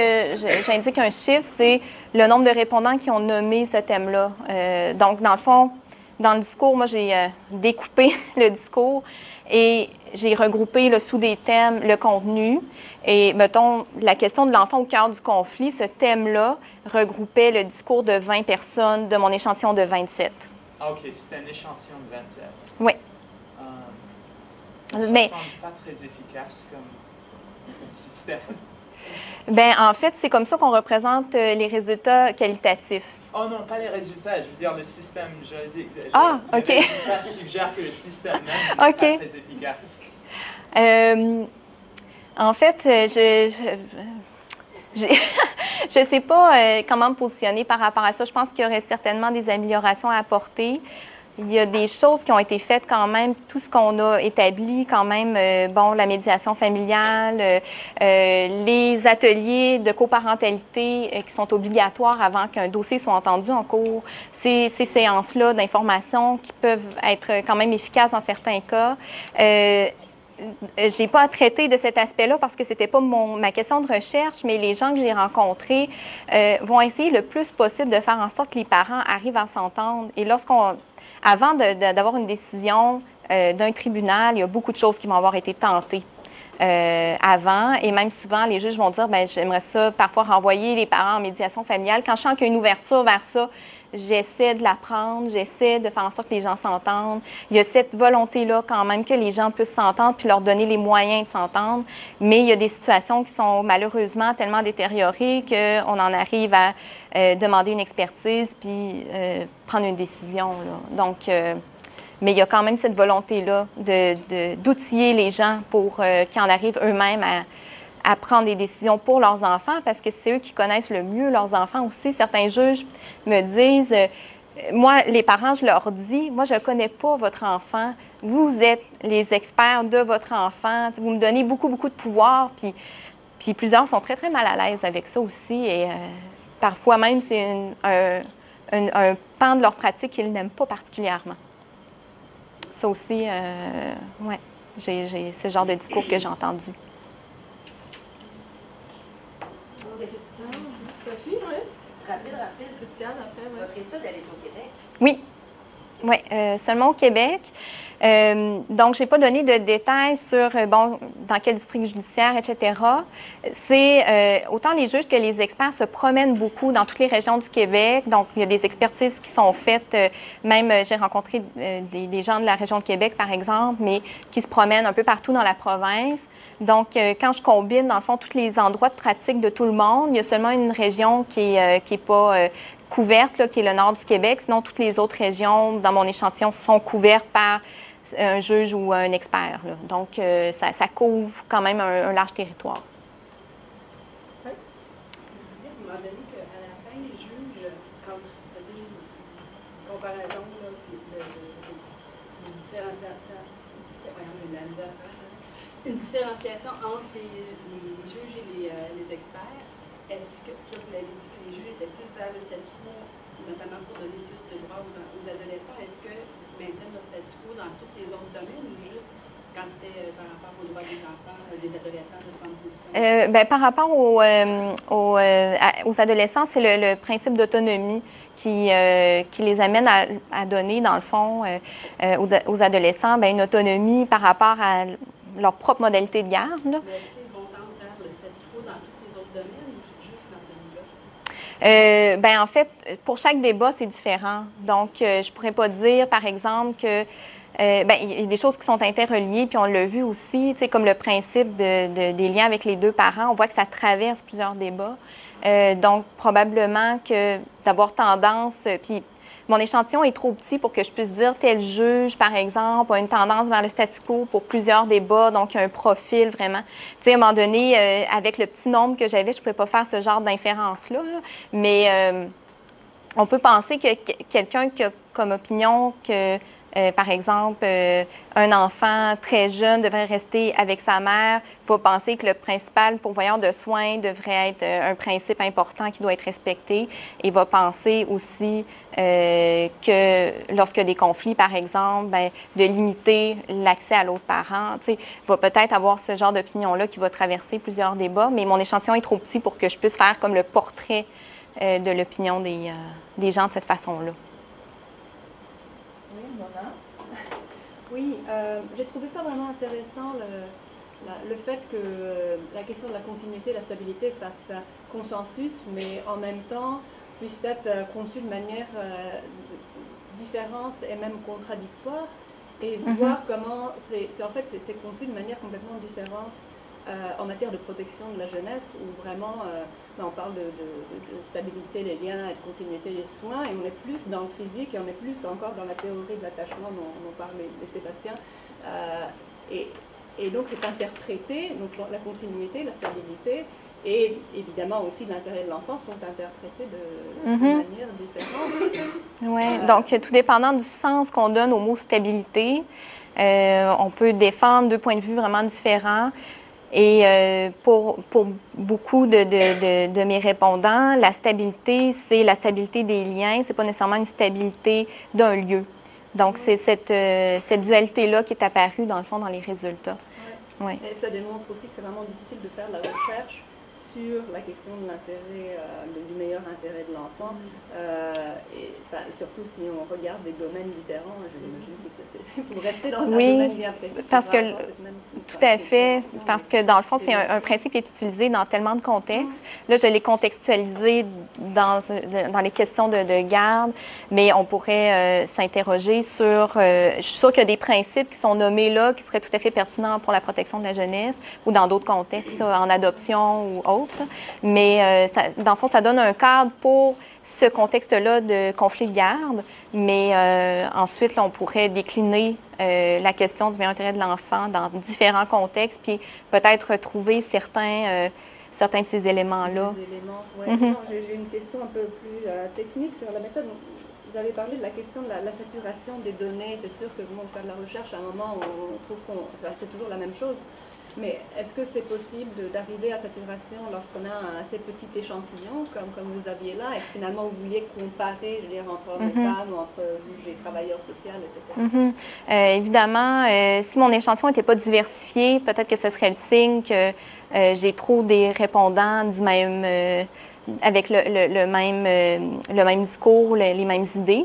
j'indique un chiffre, c'est le nombre de répondants qui ont nommé ce thème-là. Donc, dans le fond, dans le discours, moi, j'ai découpé le discours et j'ai regroupé là, sous des thèmes le contenu. Et, mettons, la question de l'enfant au cœur du conflit, ce thème-là regroupait le discours de 20 personnes de mon échantillon de 27. Ah, OK, c'était un échantillon de 27. Oui. Ça ne semble pas très efficace comme système. Bien, en fait, c'est comme ça qu'on représente les résultats qualitatifs. Oh non, pas les résultats, je veux dire le système juridique. OK. Les résultats suggèrent que le système même n'est OK. pas très efficace. En fait, je ne sais pas comment me positionner par rapport à ça. Je pense qu'il y aurait certainement des améliorations à apporter. Il y a des choses qui ont été faites quand même, tout ce qu'on a établi quand même, bon, la médiation familiale, les ateliers de coparentalité qui sont obligatoires avant qu'un dossier soit entendu en cours, ces séances-là d'information qui peuvent être quand même efficaces dans certains cas. J'ai pas à traiter de cet aspect-là parce que c'était pas ma question de recherche, mais les gens que j'ai rencontrés vont essayer le plus possible de faire en sorte que les parents arrivent à s'entendre. Et avant d'avoir une décision d'un tribunal, il y a beaucoup de choses qui vont avoir été tentées avant. Et même souvent, les juges vont dire, bien, j'aimerais ça parfois renvoyer les parents en médiation familiale. Quand je sens qu'il y a une ouverture vers ça, j'essaie de l'apprendre, j'essaie de faire en sorte que les gens s'entendent. Il y a cette volonté-là quand même que les gens puissent s'entendre puis leur donner les moyens de s'entendre. Mais il y a des situations qui sont malheureusement tellement détériorées qu'on en arrive à demander une expertise puis prendre une décision, là. Donc, mais il y a quand même cette volonté-là d'outiller les gens pour qu'ils en arrivent eux-mêmes à prendre des décisions pour leurs enfants parce que c'est eux qui connaissent le mieux leurs enfants aussi. Certains juges me disent, moi, les parents, je leur dis, moi, je ne connais pas votre enfant. Vous êtes les experts de votre enfant. Vous me donnez beaucoup, beaucoup de pouvoir. Puis plusieurs sont très, très mal à l'aise avec ça aussi. Et parfois même, c'est un pan de leur pratique qu'ils n'aiment pas particulièrement. Ça aussi, ouais, j'ai ce genre de discours que j'ai entendu. Sophie, oui? Rapide, Christiane, après. Ouais. Votre étude, elle est au Québec? Oui, oui, seulement au Québec. Donc, je n'ai pas donné de détails sur, bon, dans quel district judiciaire, etc. C'est autant les juges que les experts se promènent beaucoup dans toutes les régions du Québec. Donc, il y a des expertises qui sont faites. Même, j'ai rencontré des gens de la région de Québec, par exemple, mais qui se promènent un peu partout dans la province. Donc, quand je combine, dans le fond, tous les endroits de pratique de tout le monde, il y a seulement une région qui n'est pas couverte, là, qui est le nord du Québec. Sinon, toutes les autres régions, dans mon échantillon, sont couvertes par un juge ou un expert, là. Donc, ça couvre quand même un large territoire. Oui. Vous disiez, à un moment donné, qu'à la fin, les juges, quand vous faisiez une comparaison là, une différenciation entre les juges et les experts, est-ce que, là, vous l'avez dit que les juges étaient plus vers le statu quo, notamment pour donner plus de droits aux adolescents, est-ce que maintiennent le statu quo dans tous les autres domaines ou juste quand c'était par rapport aux droits des enfants, des adolescents de prendre position? Bien, par rapport aux adolescents, c'est le principe d'autonomie qui les amène à donner, dans le fond, aux adolescents, bien, une autonomie par rapport à leur propre modalité de garde, là. Mais est-ce qu'ils vont tendre vers le statu quo dans tous les autres domaines ou juste dans celui-là? Bien, en fait, pour chaque débat, c'est différent. Donc, je ne pourrais pas dire, par exemple, que bien, il y a des choses qui sont interreliées, puis on l'a vu aussi, tu sais, comme le principe des liens avec les deux parents. On voit que ça traverse plusieurs débats. Donc, probablement que d'avoir tendance, puis mon échantillon est trop petit pour que je puisse dire tel juge, par exemple, a une tendance vers le statu quo pour plusieurs débats, donc il y a un profil vraiment. Tu sais, à un moment donné, avec le petit nombre que j'avais, je ne pouvais pas faire ce genre d'inférence-là, là. Mais on peut penser que quelqu'un qui a comme opinion que Par exemple, un enfant très jeune devrait rester avec sa mère. Il faut penser que le principal pourvoyeur de soins devrait être un principe important qui doit être respecté. Et va penser aussi que lorsque des conflits, par exemple, bien, de limiter l'accès à l'autre parent. Tu sais, va peut-être avoir ce genre d'opinion-là qui va traverser plusieurs débats, mais mon échantillon est trop petit pour que je puisse faire comme le portrait de l'opinion des gens de cette façon-là. Oui, Mona. Oui, j'ai trouvé ça vraiment intéressant, le fait que la question de la continuité et de la stabilité fasse consensus, mais en même temps puisse être conçue de manière différente et même contradictoire, et voir comment en fait c'est conçu de manière complètement différente en matière de protection de la jeunesse, où vraiment on parle de stabilité des liens et de continuité des soins, et on est plus dans le physique, et on est plus encore dans la théorie de l'attachement dont parlait Sébastien. Et donc c'est interprété, donc la continuité, la stabilité, et évidemment aussi l'intérêt de l'enfant sont interprétés de manière différente. Oui, donc tout dépendant du sens qu'on donne au mot stabilité, on peut défendre deux points de vue vraiment différents. Et pour beaucoup de mes répondants, la stabilité, c'est la stabilité des liens, c'est pas nécessairement une stabilité d'un lieu. Donc, c'est cette dualité-là qui est apparue, dans le fond, dans les résultats. Ouais. Ouais. Et ça démontre aussi que c'est vraiment difficile de faire de la recherche sur la question de l'intérêt, du meilleur intérêt de l'enfant, surtout si on regarde des domaines différents. J'imagine que c'est pour rester dans un domaine bien précis. Parce que tout à fait, parce que dans le fond, c'est un principe qui est utilisé dans tellement de contextes. Là, je l'ai contextualisé dans les questions de garde, mais on pourrait s'interroger sur... je suis sûre qu'il y a des principes qui sont nommés là, qui seraient tout à fait pertinents pour la protection de la jeunesse, ou dans d'autres contextes, en adoption ou autre. Mais dans le fond, ça donne un cadre pour ce contexte-là de conflit de garde. Mais ensuite, là, on pourrait décliner la question du meilleur intérêt de l'enfant dans différents contextes, puis peut-être retrouver certains de ces éléments-là. J'ai une question un peu plus technique sur la méthode. Vous avez parlé de la question de la saturation des données. C'est sûr que faire de la recherche, à un moment, on trouve que c'est toujours la même chose. Mais est-ce que c'est possible d'arriver à saturation lorsqu'on a un assez petit échantillon, comme vous aviez là, et que finalement vous vouliez comparer, je veux dire, entre hommes et femmes, entre juges et travailleurs sociaux, etc.? Évidemment, si mon échantillon n'était pas diversifié, peut-être que ce serait le signe que j'ai trop des répondants du même... avec le même discours, les mêmes idées.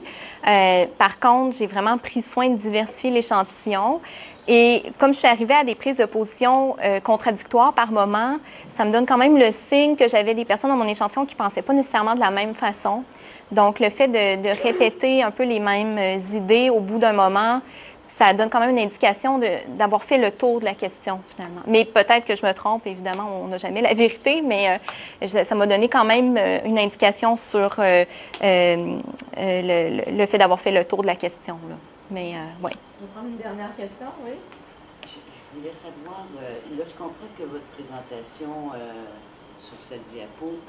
Par contre, j'ai vraiment pris soin de diversifier l'échantillon. Et comme je suis arrivée à des prises de position contradictoires par moment, ça me donne quand même le signe que j'avais des personnes dans mon échantillon qui ne pensaient pas nécessairement de la même façon. Donc, le fait de répéter un peu les mêmes idées au bout d'un moment, ça donne quand même une indication d'avoir fait le tour de la question, finalement. Mais peut-être que je me trompe, évidemment, on n'a jamais la vérité, mais ça m'a donné quand même une indication sur le fait d'avoir fait le tour de la question, là. Mais, oui. On va prendre une dernière question, oui? Je voulais savoir, là, je comprends que votre présentation sur cette diapo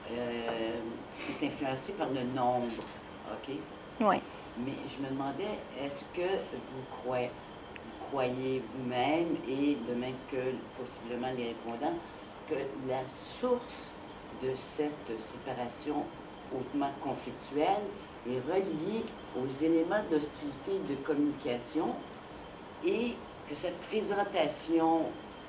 est influencée par le nombre, OK? Oui. Mais je me demandais, est-ce que vous croyez vous-même, et de même que possiblement les répondants, que la source de cette séparation hautement conflictuelle est reliée aux éléments d'hostilité et de communication, et que cette présentation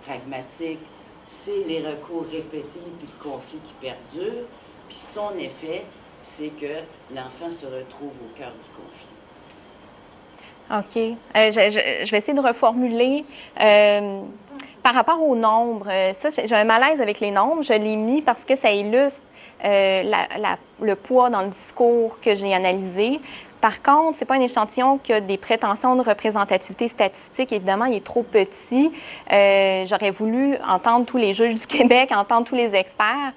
pragmatique, c'est les recours répétés puis le conflit qui perdure, puis son effet, c'est que l'enfant se retrouve au cœur du conflit. OK. Je vais essayer de reformuler. Par rapport au nombre, ça, j'ai un malaise avec les nombres. Je l'ai mis parce que ça illustre le poids dans le discours que j'ai analysé. Par contre, ce n'est pas un échantillon qui a des prétentions de représentativité statistique. Évidemment, il est trop petit. J'aurais voulu entendre tous les juges du Québec, entendre tous les experts.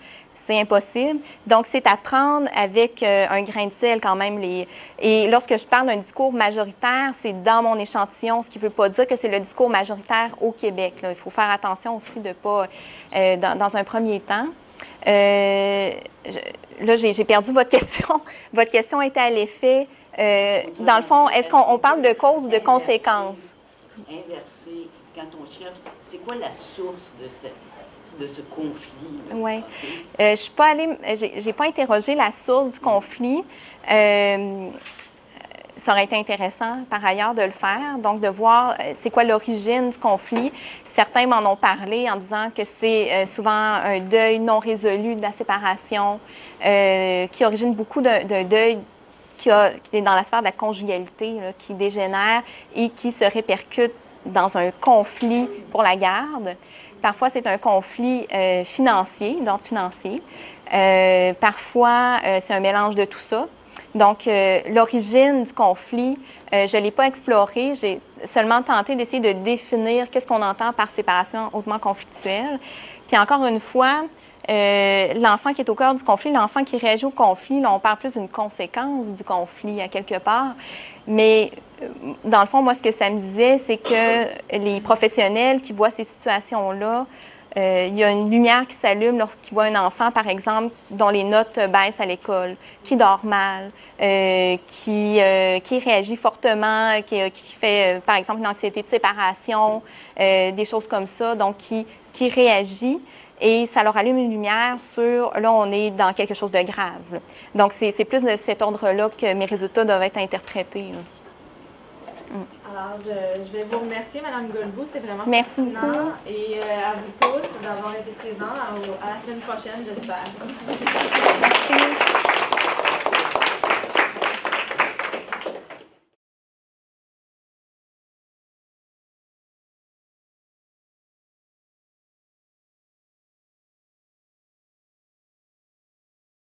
C'est impossible. Donc, c'est à prendre avec un grain de sel quand même. Et lorsque je parle d'un discours majoritaire, c'est dans mon échantillon, ce qui ne veut pas dire que c'est le discours majoritaire au Québec, là. Il faut faire attention aussi de ne pas, dans un premier temps. Là, j'ai perdu votre question. Votre question était à l'effet Dans le fond, est-ce qu'on parle de cause ou de conséquence? Inverser, quand on cherche, c'est quoi la source de ce conflit? Oui. Je suis pas allée, j'ai pas interrogé la source du conflit. Ça aurait été intéressant, par ailleurs, de le faire. Donc, de voir c'est quoi l'origine du conflit. Certains m'en ont parlé en disant que c'est souvent un deuil non résolu de la séparation qui origine beaucoup d'un deuil qui est dans la sphère de la conjugalité, là, qui dégénère et qui se répercute dans un conflit pour la garde. Parfois, c'est un conflit financier, d'ordre financier. Parfois, c'est un mélange de tout ça. Donc, l'origine du conflit, je ne l'ai pas explorée. J'ai seulement tenté d'essayer de définir qu'est-ce qu'on entend par séparation hautement conflictuelle. Puis encore une fois, l'enfant qui est au cœur du conflit, l'enfant qui réagit au conflit, là, on parle plus d'une conséquence du conflit à quelque part. Mais dans le fond, moi, ce que ça me disait, c'est que les professionnels qui voient ces situations-là, il y a une lumière qui s'allume lorsqu'ils voient un enfant, par exemple, dont les notes baissent à l'école, qui dort mal, qui réagit fortement, qui fait, par exemple, une anxiété de séparation, des choses comme ça, donc qui réagit. Et ça leur allume une lumière sur, là, on est dans quelque chose de grave. Donc, c'est plus de cet ordre-là que mes résultats doivent être interprétés. Alors, je vais vous remercier, Mme Golbou. C'est vraiment Merci fascinant. beaucoup. Et à vous tous d'avoir été présents. À la semaine prochaine, j'espère. Merci.